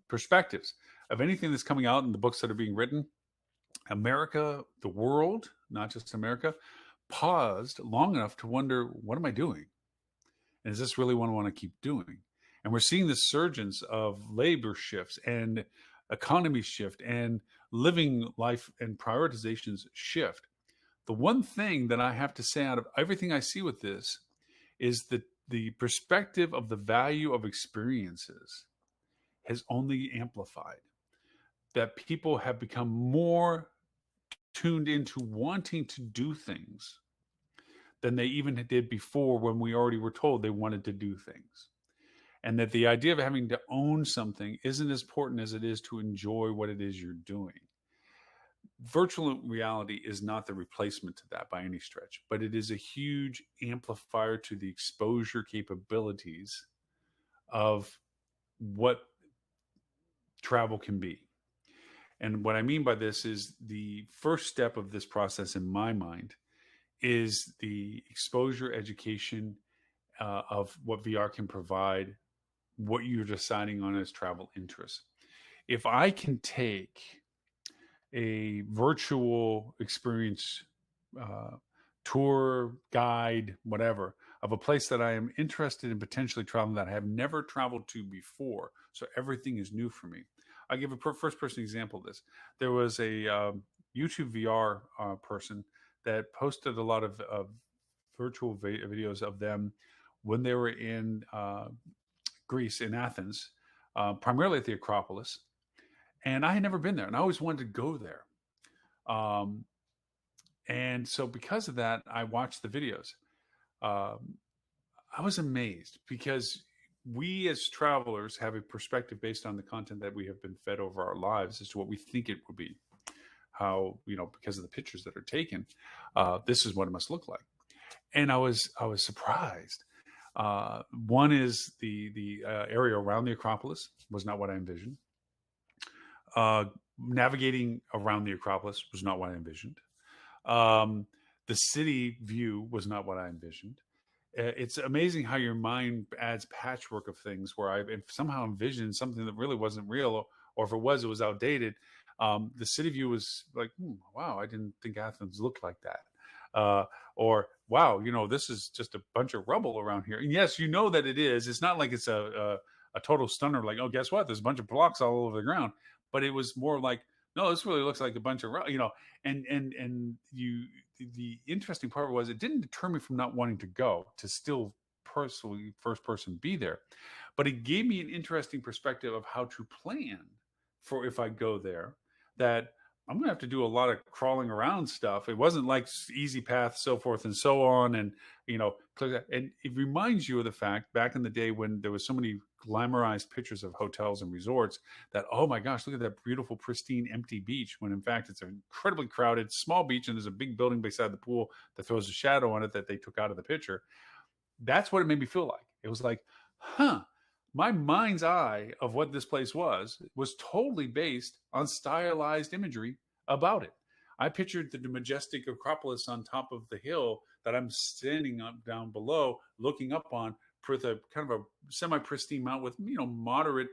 perspectives of anything that's coming out in the books that are being written. America, the world, not just America, paused long enough to wonder, what am I doing? And is this really what I want to keep doing? And we're seeing this surgence of labor shifts and economy shift and living life and prioritizations shift. The one thing that I have to say out of everything I see with this is that the perspective of the value of experiences has only amplified. That people have become more tuned into wanting to do things than they even did before, when we already were told they wanted to do things. And that the idea of having to own something isn't as important as it is to enjoy what it is you're doing. Virtual reality is not the replacement to that by any stretch, but it is a huge amplifier to the exposure capabilities of what travel can be. And what I mean by this is the first step of this process, in my mind, is the exposure education of what VR can provide, what you're deciding on as travel interests. If I can take a virtual experience, tour, guide, whatever, of a place that I am interested in potentially traveling that I have never traveled to before, so everything is new for me. I'll give a first-person example of this. There was a YouTube VR person that posted a lot of virtual videos of them when they were in Greece, in Athens, primarily at the Acropolis. And I had never been there, and I always wanted to go there. And so because of that, I watched the videos. I was amazed because we as travelers have a perspective based on the content that we have been fed over our lives as to what we think it would be. How, because of the pictures that are taken, this is what it must look like. And I was surprised. One is the area around the Acropolis was not what I envisioned. Navigating around the Acropolis was not what I envisioned. The city view was not what I envisioned. It's amazing how your mind adds patchwork of things where I've somehow envisioned something that really wasn't real, or if it was outdated. The city view was like, wow, I didn't think Athens looked like that. Or, wow, this is just a bunch of rubble around here. And yes, that it is. It's not like it's a total stunner, like, oh, guess what? There's a bunch of blocks all over the ground. But it was more like, no, this really looks like a bunch of, the interesting part was it didn't deter me from not wanting to go, to still personally, first person be there. But it gave me an interesting perspective of how to plan for if I go there, that I'm going to have to do a lot of crawling around stuff. It wasn't like easy path, so forth and so on. And, and it reminds you of the fact back in the day when there was so many glamorized pictures of hotels and resorts that, oh my gosh, look at that beautiful, pristine, empty beach. When in fact, it's an incredibly crowded, small beach. And there's a big building beside the pool that throws a shadow on it that they took out of the picture. That's what it made me feel like. It was like, my mind's eye of what this place was totally based on stylized imagery about it. I pictured the majestic Acropolis on top of the hill that I'm standing up down below, looking up on, with a kind of a semi-pristine mount with moderate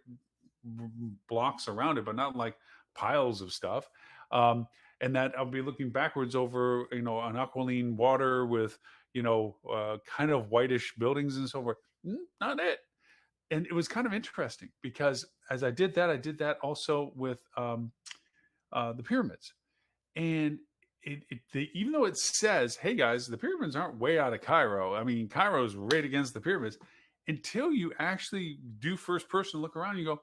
blocks around it, but not like piles of stuff. And that I'll be looking backwards over an aquiline water with kind of whitish buildings and so forth. Not it. And it was kind of interesting because as I did that also with the pyramids. And even though it says, hey guys, the pyramids aren't way out of Cairo. I mean, Cairo's right against the pyramids. Until you actually do first person look around, you go,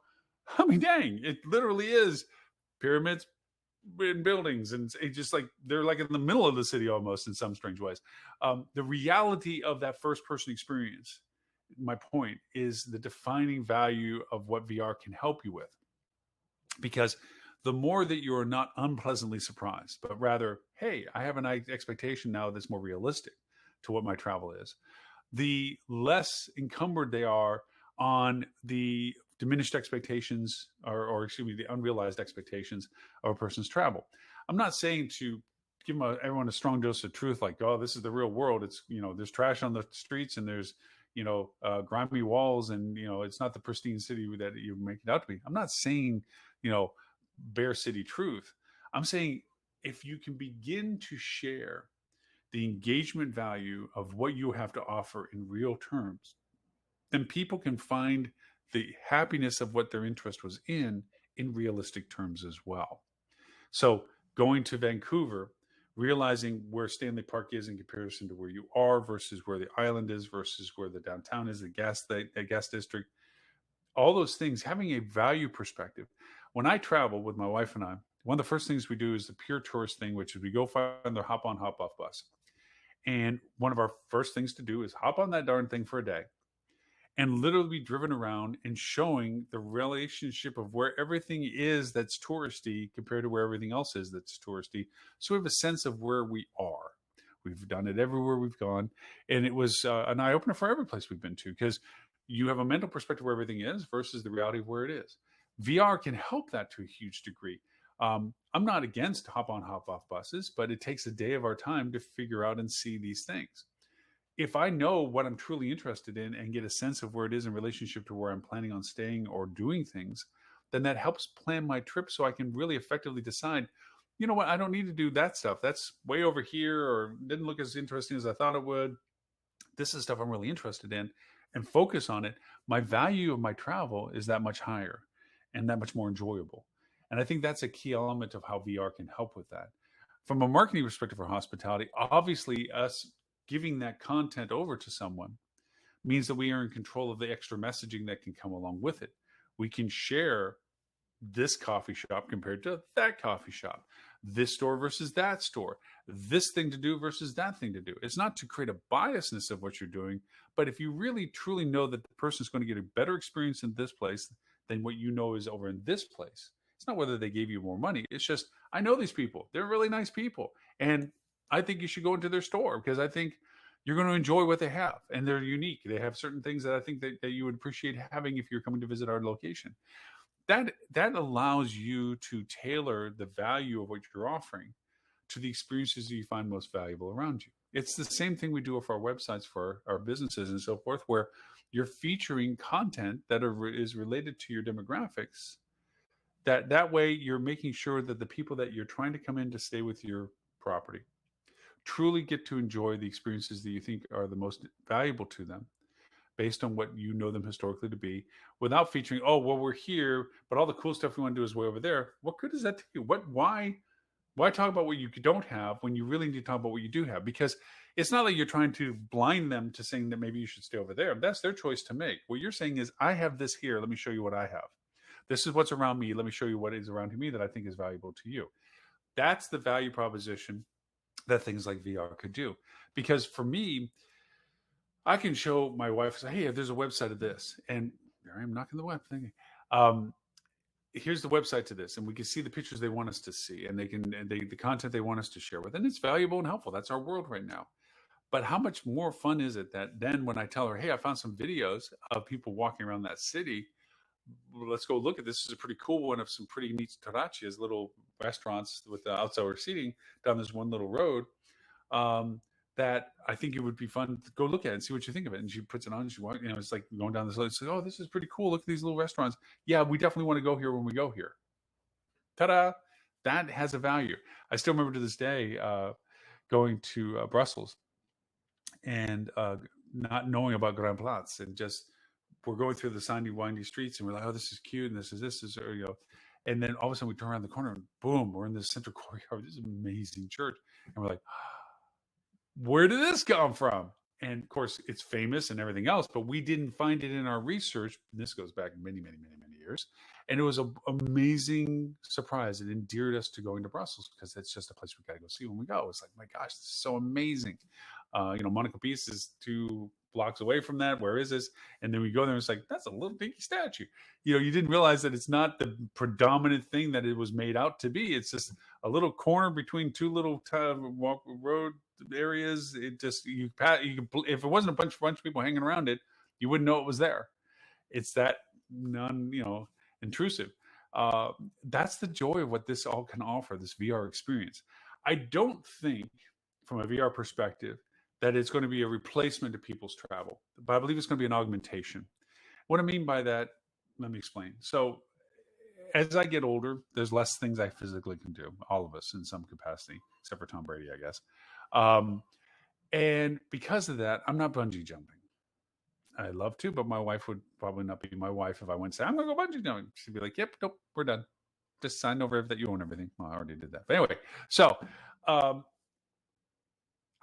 I mean, dang, it literally is pyramids in buildings. And it's just like, they're like in the middle of the city almost in some strange ways. The reality of that first person experience, my point, is the defining value of what VR can help you with. Because the more that you are not unpleasantly surprised, but rather, hey, I have an expectation now that's more realistic to what my travel is, the less encumbered they are on the diminished expectations or excuse me, the unrealized expectations of a person's travel. I'm not saying to give everyone a strong dose of truth, like, oh, this is the real world. It's, there's trash on the streets and there's, grimy walls and, it's not the pristine city that you make it out to be. I'm not saying, bare city truth. I'm saying if you can begin to share the engagement value of what you have to offer in real terms, then people can find the happiness of what their interest was in realistic terms as well. So going to Vancouver, realizing where Stanley Park is in comparison to where you are versus where the island is versus where the downtown is, the gas district, all those things, having a value perspective. When I travel with my wife and I, one of the first things we do is the pure tourist thing, which is we go find the hop on, hop off bus. And one of our first things to do is hop on that darn thing for a day and literally be driven around and showing the relationship of where everything is that's touristy compared to where everything else is that's touristy. So we have a sense of where we are. We've done it everywhere we've gone. And it was an eye-opener for every place we've been to, because you have a mental perspective where everything is versus the reality of where it is. VR can help that to a huge degree. I'm not against hop on, hop off buses, but it takes a day of our time to figure out and see these things. If I know what I'm truly interested in and get a sense of where it is in relationship to where I'm planning on staying or doing things, then that helps plan my trip so I can really effectively decide, you know what, I don't need to do that stuff. That's way over here or didn't look as interesting as I thought it would. This is stuff I'm really interested in, and focus on it. My value of my travel is that much higher and that much more enjoyable. And I think that's a key element of how VR can help with that. From a marketing perspective for hospitality, obviously us giving that content over to someone means that we are in control of the extra messaging that can come along with it. We can share this coffee shop compared to that coffee shop, this store versus that store, this thing to do versus that thing to do. It's not to create a biasness of what you're doing, but if you really truly know that the person is going to get a better experience in this place than what you know is over in this place, it's not whether they gave you more money. It's just, I know these people. They're really nice people. And I think you should go into their store because I think you're going to enjoy what they have. And they're unique. They have certain things that I think that you would appreciate having if you're coming to visit our location. That allows you to tailor the value of what you're offering to the experiences that you find most valuable around you. It's the same thing we do with our websites for our businesses and so forth, where you're featuring content that is related to your demographics. That way you're making sure that the people that you're trying to come in to stay with your property truly get to enjoy the experiences that you think are the most valuable to them based on what you know them historically to be, without featuring, oh, well, we're here, but all the cool stuff we want to do is way over there. What good does that do you? Why talk about what you don't have when you really need to talk about what you do have? Because it's not like you're trying to blind them to saying that maybe you should stay over there. That's their choice to make. What you're saying is, I have this here. Let me show you what I have. This is what's around me. Let me show you what is around me that I think is valuable to you. That's the value proposition that things like VR could do. Because for me, I can show my wife, say, hey, there's a website of this. And there I am knocking the web thinking, here's the website to this. And we can see the pictures they want us to see, and the content they want us to share with. And it's valuable and helpful. That's our world right now. But how much more fun is it that then when I tell her, hey, I found some videos of people walking around that city, let's go look at this. This is a pretty cool one of some pretty neat terracias, little restaurants with the outdoor seating down this one little road. That I think it would be fun to go look at and see what you think of it. And she puts it on. And she walks, it's like going down this road. She's like, oh, this is pretty cool. Look at these little restaurants. Yeah, we definitely want to go here when we go here. Ta-da! That has a value. I still remember to this day going to Brussels and not knowing about Grand Place, and just we're going through the sandy, windy streets, and we're like, oh, this is cute, and this is, and then all of a sudden we turn around the corner and boom, we're in this central courtyard. This is an amazing church, and we're like, where did this come from? And of course, it's famous and everything else, but we didn't find it in our research. This goes back many, many, many, many years. And it was an amazing surprise. It endeared us to going to Brussels because it's just a place we got to go see when we go. It's like, my gosh, this is so amazing. Monaco Peace is 2 blocks away from that. Where is this? And then we go there and it's like, that's a little dinky statue. You didn't realize that it's not the predominant thing that it was made out to be. It's just a little corner between 2 little road areas. It just, you can, if it wasn't a bunch of people hanging around it, you wouldn't know it was there. It's that intrusive. That's the joy of what this all can offer, this VR experience. I don't think from a VR perspective that it's going to be a replacement to people's travel, but I believe it's going to be an augmentation. What I mean by that, let me explain. So as I get older, there's less things I physically can do, all of us in some capacity, except for Tom Brady, I guess. And because of that, I'm not bungee jumping. I love to, but my wife would probably not be my wife if I went and say, I'm going to go bungee jumping. She'd be like, yep, nope, we're done. Just sign over that you own everything. Well, I already did that. But anyway, so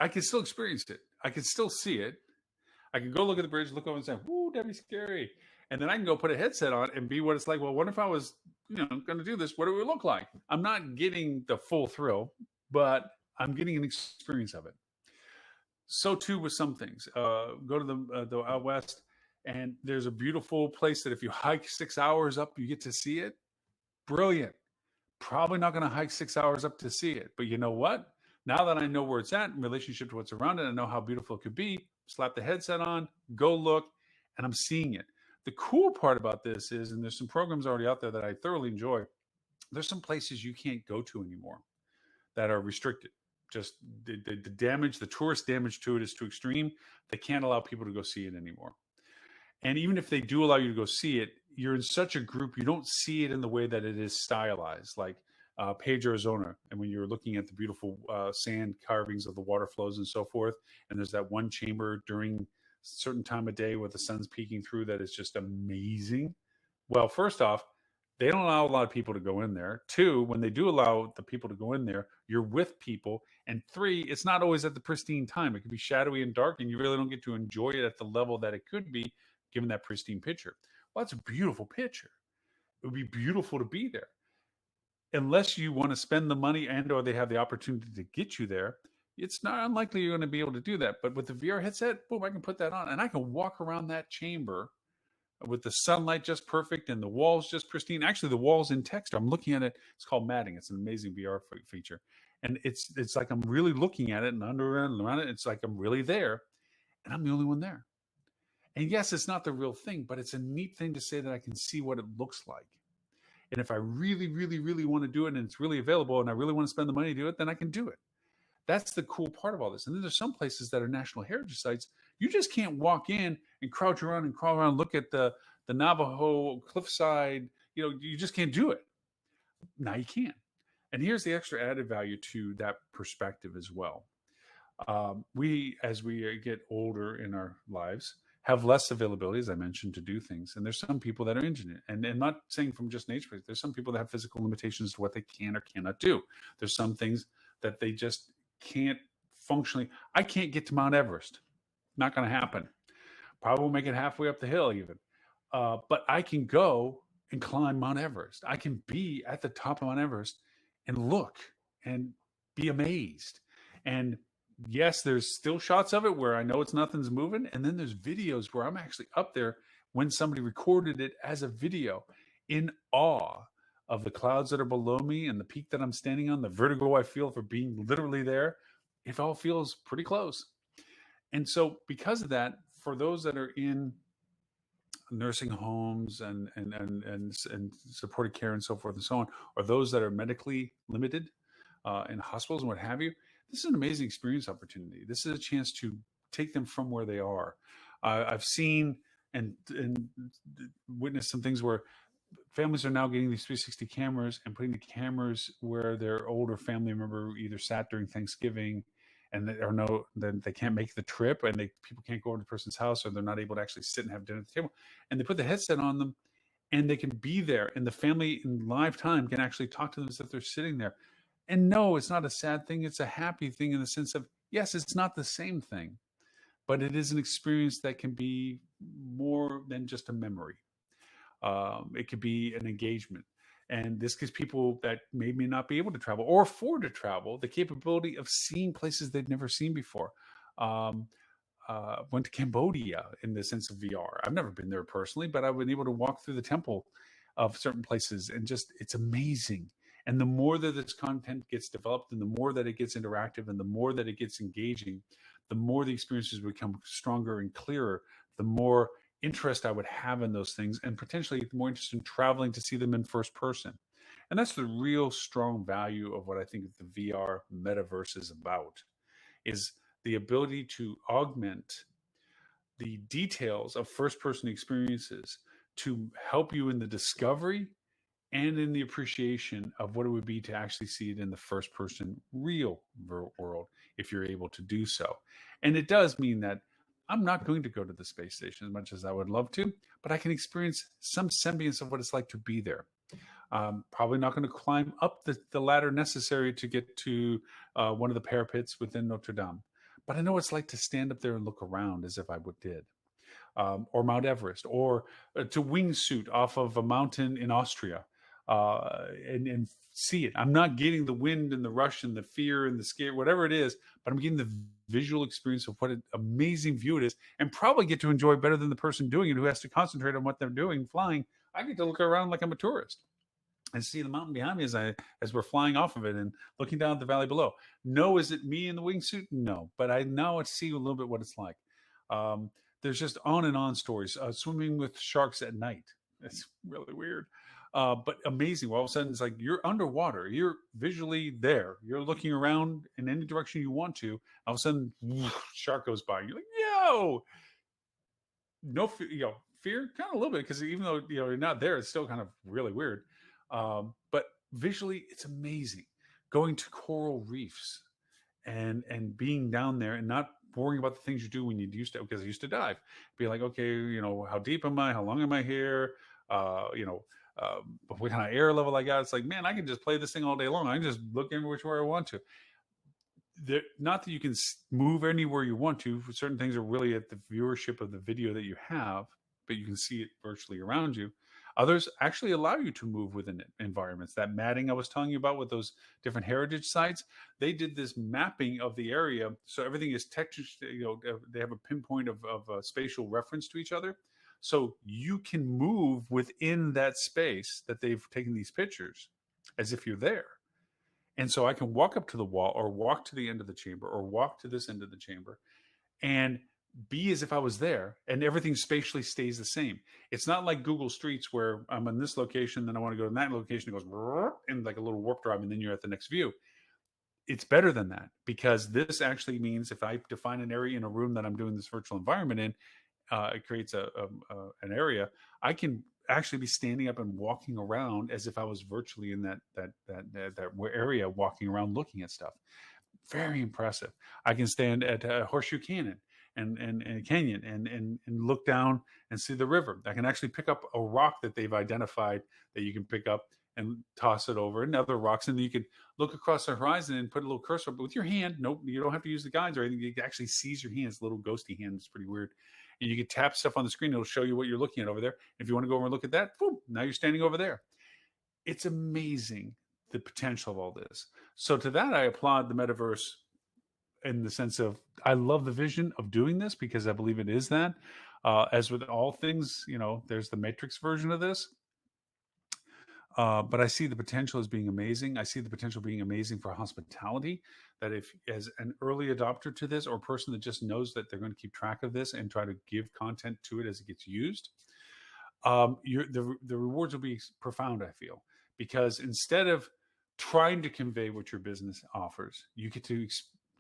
I can still experience it. I can still see it. I can go look at the bridge, look over and say, "Ooh, that'd be scary." And then I can go put a headset on and be what it's like. Well, what if I was, going to do this? What do it look like? I'm not getting the full thrill, but I'm getting an experience of it. So too with some things. Go to the out west, and there's a beautiful place that if you hike 6 hours up, you get to see it. Brilliant. Probably not going to hike 6 hours up to see it, but you know what? Now that I know where it's at in relationship to what's around it, I know how beautiful it could be. Slap the headset on, go look, and I'm seeing it. The cool part about this is, and there's some programs already out there that I thoroughly enjoy, there's some places you can't go to anymore that are restricted. Just the damage, the tourist damage to it is too extreme. They can't allow people to go see it anymore. And even if they do allow you to go see it, you're in such a group, you don't see it in the way that it is stylized. Like Page, Arizona, and when you're looking at the beautiful sand carvings of the water flows and so forth, and there's that one chamber during a certain time of day where the sun's peeking through that is just amazing. Well, first off, they don't allow a lot of people to go in there. 2, when they do allow the people to go in there, you're with people. And 3, it's not always at the pristine time. It can be shadowy and dark, and you really don't get to enjoy it at the level that it could be given that pristine picture. Well, that's a beautiful picture. It would be beautiful to be there. Unless you want to spend the money and or they have the opportunity to get you there, it's not unlikely you're going to be able to do that. But with the VR headset, boom, I can put that on and I can walk around that chamber with the sunlight just perfect and the walls just pristine. Actually, the walls in text, I'm looking at it. It's called matting. It's an amazing VR feature. And it's like I'm really looking at it and under and around it. It's like I'm really there and I'm the only one there. And yes, it's not the real thing, but it's a neat thing to say that I can see what it looks like. And if I really, really, really want to do it and it's really available and I really want to spend the money to do it, then I can do it. That's the cool part of all this. And then there's some places that are national heritage sites. You just can't walk in and crouch around and crawl around, look at the Navajo cliffside. You just can't do it. Now you can. And here's the extra added value to that perspective as well. We, as we get older in our lives, have less availability, as I mentioned, to do things. And there's some people that are injured. And not saying from just nature, there's some people that have physical limitations to what they can or cannot do. There's some things that they just can't functionally. I can't get to Mount Everest. Not going to happen. Probably won't make it halfway up the hill even. But I can go and climb Mount Everest. I can be at the top of Mount Everest and look and be amazed. And yes, there's still shots of it where I know nothing's moving. And then there's videos where I'm actually up there when somebody recorded it as a video, in awe of the clouds that are below me and the peak that I'm standing on, the vertigo I feel for being literally there. It all feels pretty close. And so because of that, for those that are in nursing homes and supported care and so forth and so on, or those that are medically limited in hospitals and what have you, this is an amazing experience opportunity. This is a chance to take them from where they are. I've seen and witnessed some things where families are now getting these 360 cameras and putting the cameras where their older family member either sat during Thanksgiving and then they can't make the trip, and people can't go over to the person's house, or they're not able to actually sit and have dinner at the table. And they put the headset on them, and they can be there, and the family in live time can actually talk to them as if they're sitting there. And no, it's not a sad thing. It's a happy thing in the sense of, yes, it's not the same thing, but it is an experience that can be more than just a memory. It could be an engagement. And this gives people that may not be able to travel or afford to travel the capability of seeing places they've never seen before. Went to Cambodia in the sense of VR. I've never been there personally, but I've been able to walk through the temple of certain places, and just, it's amazing. And the more that this content gets developed, and the more that it gets interactive, and the more that it gets engaging, the more the experiences become stronger and clearer, the more interest I would have in those things, and potentially more interest in traveling to see them in first person. And that's the real strong value of what I think the VR metaverse is about, is the ability to augment the details of first person experiences to help you in the discovery and in the appreciation of what it would be to actually see it in the first person real world, if you're able to do so. And it does mean that I'm not going to go to the space station as much as I would love to, but I can experience some semblance of what it's like to be there. Probably not going to climb up the ladder necessary to get to one of the parapets within Notre Dame, but I know what it's like to stand up there and look around as if I did. Or Mount Everest, or to wingsuit off of a mountain in Austria, and see it. I'm not getting the wind and the rush and the fear and the scare, whatever it is, but I'm getting the visual experience of what an amazing view it is, and probably get to enjoy better than the person doing it who has to concentrate on what they're doing flying. I get to look around like I'm a tourist and see the mountain behind me as we're flying off of it and looking down at the valley below. No, is it me in the wingsuit? No, but I now see a little bit what it's like. There's just on and on stories. Swimming with sharks at night. It's really weird. But amazing. Well, all of a sudden, it's like you're underwater. You're visually there. You're looking around in any direction you want to. All of a sudden, shark goes by. You're like, yo! No fear, fear? Kind of a little bit, because even though you're not there, it's still kind of really weird. But visually, it's amazing. Going to coral reefs and being down there and not worrying about the things you do when you used to, because I used to dive. Be like, okay, how deep am I? How long am I here? What kind of air level I got? It's like, man, I can just play this thing all day long. I can just look every which way I want to. Not that you can move anywhere you want to. Certain things are really at the viewership of the video that you have, but you can see it virtually around you. Others actually allow you to move within environments. That matting I was telling you about with those different heritage sites, they did this mapping of the area, so everything is textured. They have a pinpoint of a spatial reference to each other, so you can move within that space that they've taken these pictures as if you're there. And so I can walk up to the wall, or walk to the end of the chamber, or walk to this end of the chamber, and be as if I was there, and everything spatially stays the same. It's not like Google Streets where I'm in this location, then I want to go to that location. It goes in like a little warp drive, and then you're at the next view. It's better than that, because this actually means if I define an area in a room that I'm doing this virtual environment in, it creates an area. I can actually be standing up and walking around as if I was virtually in that area, walking around looking at stuff. Very impressive. I can stand at Horseshoe Canyon and canyon and look down and see the river. I can actually pick up a rock that they've identified that you can pick up and toss it over, and other rocks, and then you can look across the horizon and put a little cursor, but with your hand. Nope, you don't have to use the guides or anything. You can actually seize your hand. It's a little ghosty hand. It's pretty weird. And you can tap stuff on the screen. It'll show you what you're looking at over there. If you want to go over and look at that, boom, now you're standing over there. It's amazing, the potential of all this. So to that, I applaud the metaverse in the sense of I love the vision of doing this because I believe it is that. As with all things, there's the Matrix version of this. But I see the potential as being amazing. I see the potential being amazing for hospitality. That if, as an early adopter to this, or a person that just knows that they're going to keep track of this and try to give content to it as it gets used, the rewards will be profound. I feel, because instead of trying to convey what your business offers, you get to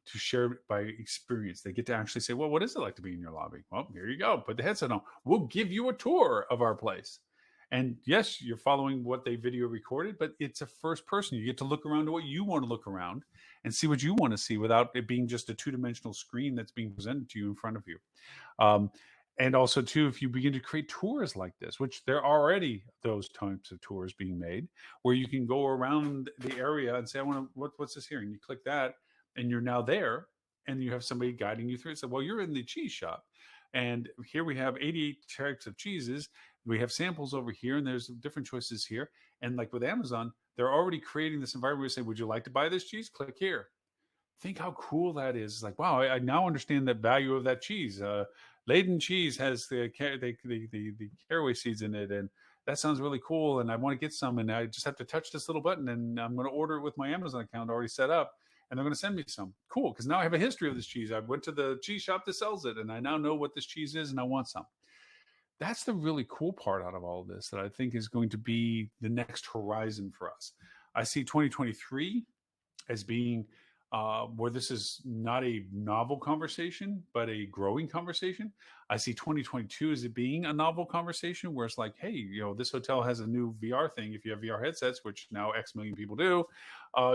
share it by experience. They get to actually say, well, what is it like to be in your lobby? Well, here you go. Put the headset on. We'll give you a tour of our place. And yes, you're following what they video recorded, but it's a first person. You get to look around to what you want to look around and see what you want to see without it being just a two-dimensional screen that's being presented to you in front of you. And also, too, if you begin to create tours like this, which there are already those types of tours being made, where you can go around the area and say, I want to, what's this here? And you click that, and you're now there, and you have somebody guiding you through it. So, well, you're in the cheese shop, and here we have 88 types of cheeses. We have samples over here, and there's different choices here. And like with Amazon, they're already creating this environment where you say, would you like to buy this cheese? Click here. Think how cool that is. It's like, wow, I now understand the value of that cheese. Leyden cheese has the caraway seeds in it, and that sounds really cool. And I want to get some, and I just have to touch this little button, and I'm going to order it with my Amazon account already set up, and they're going to send me some. Cool, because now I have a history of this cheese. I went to the cheese shop that sells it, and I now know what this cheese is, and I want some. That's the really cool part out of all of this that I think is going to be the next horizon for us. I see 2023 as being where this is not a novel conversation, but a growing conversation. I see 2022 as it being a novel conversation where it's like, hey, this hotel has a new VR thing. If you have VR headsets, which now X million people do,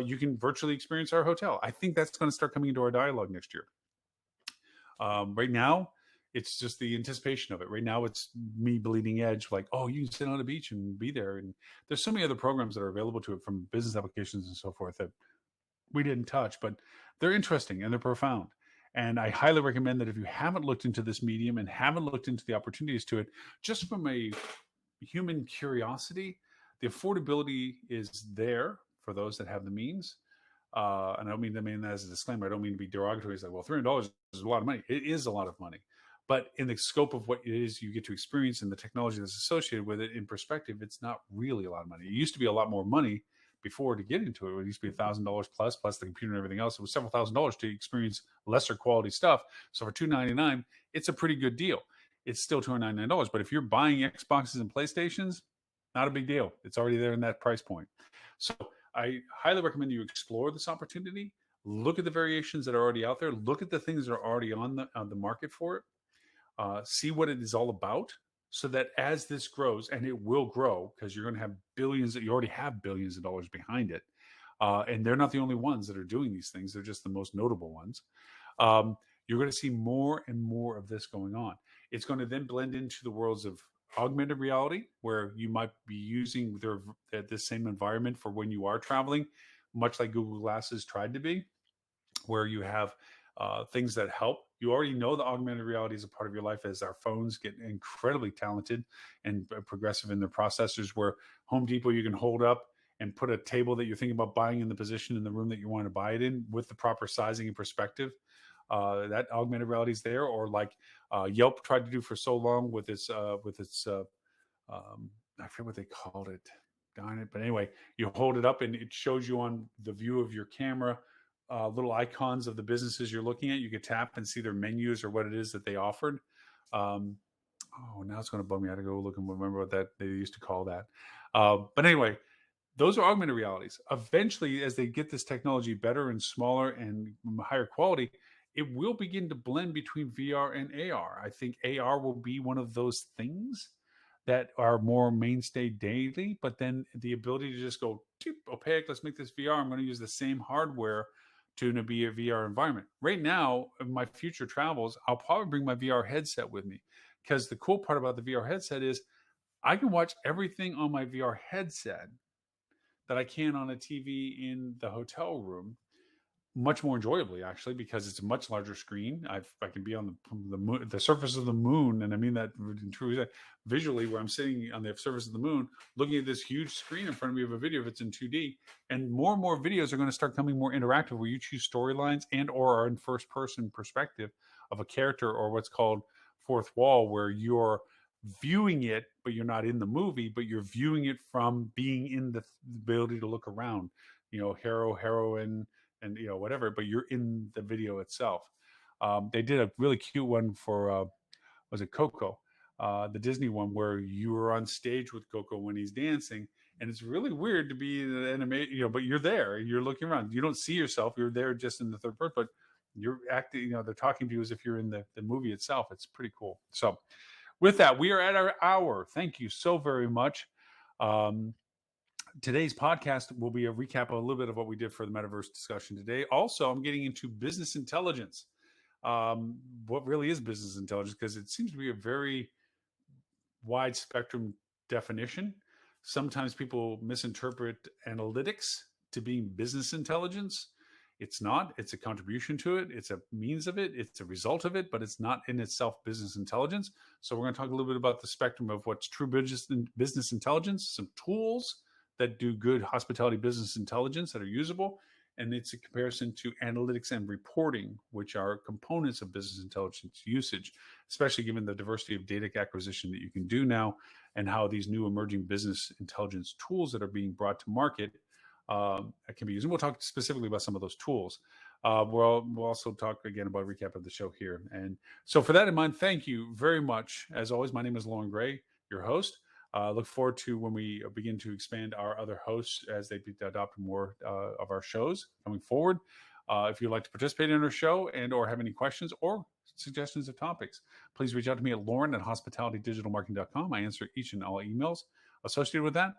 you can virtually experience our hotel. I think that's going to start coming into our dialogue next year. Right now, it's just the anticipation of it. Right now, it's me bleeding edge, like, oh, you can sit on a beach and be there. And there's so many other programs that are available to it from business applications and so forth that we didn't touch, but they're interesting and they're profound. And I highly recommend that if you haven't looked into this medium and haven't looked into the opportunities to it, just from a human curiosity, the affordability is there for those that have the means. And I don't mean that as a disclaimer. I don't mean to be derogatory. It's like, well, $300 is a lot of money. It is a lot of money. But in the scope of what it is you get to experience and the technology that's associated with it, in perspective, it's not really a lot of money. It used to be a lot more money before to get into it. It used to be $1,000 plus the computer and everything else. It was several $1,000s to experience lesser quality stuff. So for $299, it's a pretty good deal. It's still $299. But if you're buying Xboxes and PlayStations, not a big deal. It's already there in that price point. So I highly recommend you explore this opportunity. Look at the variations that are already out there. Look at the things that are already on the market for it. See what it is all about, so that as this grows, and it will grow because you're going to have billions, you already have billions of dollars behind it. And they're not the only ones that are doing these things. They're just the most notable ones. You're going to see more and more of this going on. It's going to then blend into the worlds of augmented reality, where you might be using this same environment for when you are traveling, much like Google Glasses tried to be, where you have things that help. You already know the augmented reality is a part of your life as our phones get incredibly talented and progressive in their processors, where Home Depot, you can hold up and put a table that you're thinking about buying in the position in the room that you want to buy it in with the proper sizing and perspective. That augmented reality is there. Or like Yelp tried to do for so long with its I forget what they called it. Darn it. But anyway, you hold it up and it shows you on the view of your camera little icons of the businesses you're looking at. You could tap and see their menus or what it is that they offered. Now it's going to bum me out to go look and remember what that they used to call that. But anyway, those are augmented realities. Eventually, as they get this technology better and smaller and higher quality, it will begin to blend between VR and AR. I think AR will be one of those things that are more mainstay daily, but then the ability to just go, opaque, let's make this VR. I'm going to use the same hardware to be a VR environment. Right now, in my future travels, I'll probably bring my VR headset with me, because the cool part about the VR headset is I can watch everything on my VR headset that I can on a TV in the hotel room, much more enjoyably, actually, because it's a much larger screen. I can be on the surface of the moon, and I mean that truly visually, where I'm sitting on the surface of the moon, looking at this huge screen in front of me of a video if it's in 2D. And more videos are going to start coming more interactive, where you choose storylines and or are in first person perspective of a character, or what's called fourth wall, where you're viewing it, but you're not in the movie, but you're viewing it from being in the ability to look around. Heroine, and whatever, but you're in the video itself. They did a really cute one for was it Coco, the Disney one, where you were on stage with Coco when he's dancing, and it's really weird to be in the animation, but you're there, you're looking around, you don't see yourself, you're there just in the third person, but you're acting, they're talking to you as if you're in the movie itself. It's pretty cool. So with that, we are at our hour. Thank you so very much. Today's podcast will be a recap of a little bit of what we did for the metaverse discussion today. Also, I'm getting into business intelligence. What really is business intelligence? Because it seems to be a very wide spectrum definition. Sometimes people misinterpret analytics to being business intelligence. It's not. It's a contribution to it. It's a means of it. It's a result of it, but it's not in itself business intelligence. So we're going to talk a little bit about the spectrum of what's true business intelligence, some tools that do good hospitality business intelligence that are usable, and it's a comparison to analytics and reporting, which are components of business intelligence usage, especially given the diversity of data acquisition that you can do now, and how these new emerging business intelligence tools that are being brought to market can be used. And we'll talk specifically about some of those tools. We'll also talk again about a recap of the show here. And so for that in mind, thank you very much. As always, my name is Lauren Gray, your host. Look forward to when we begin to expand our other hosts as they adopt more of our shows coming forward. If you'd like to participate in our show and or have any questions or suggestions of topics, please reach out to me at lauren@hospitalitydigitalmarketing.com. I answer each and all emails associated with that.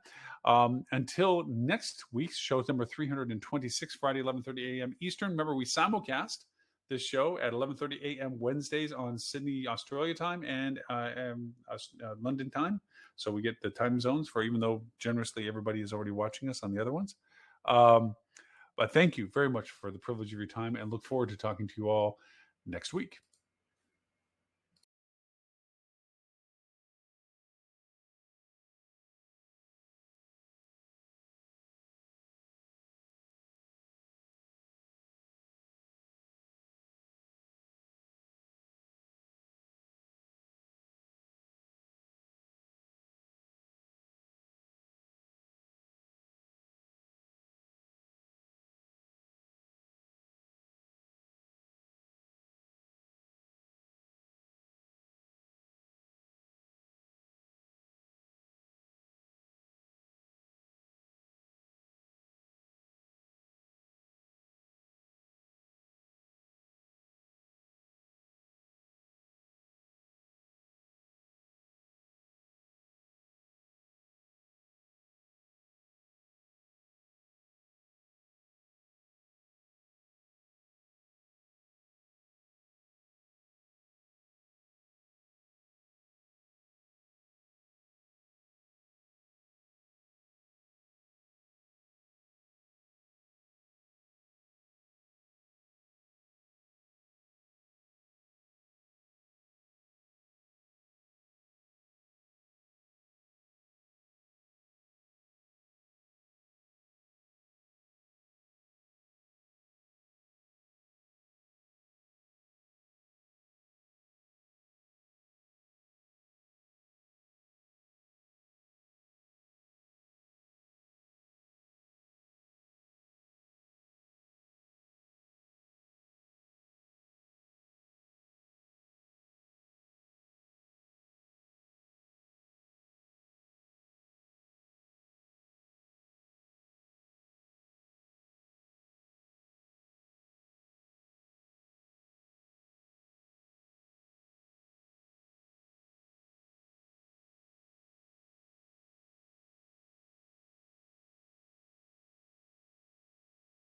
Until next week's show, number 326, Friday, 11:30 a.m. Eastern. Remember, we simulcast this show at 11:30 a.m. Wednesdays on Sydney, Australia time and London time. So we get the time zones for, even though generously everybody is already watching us on the other ones. But thank you very much for the privilege of your time, and look forward to talking to you all next week.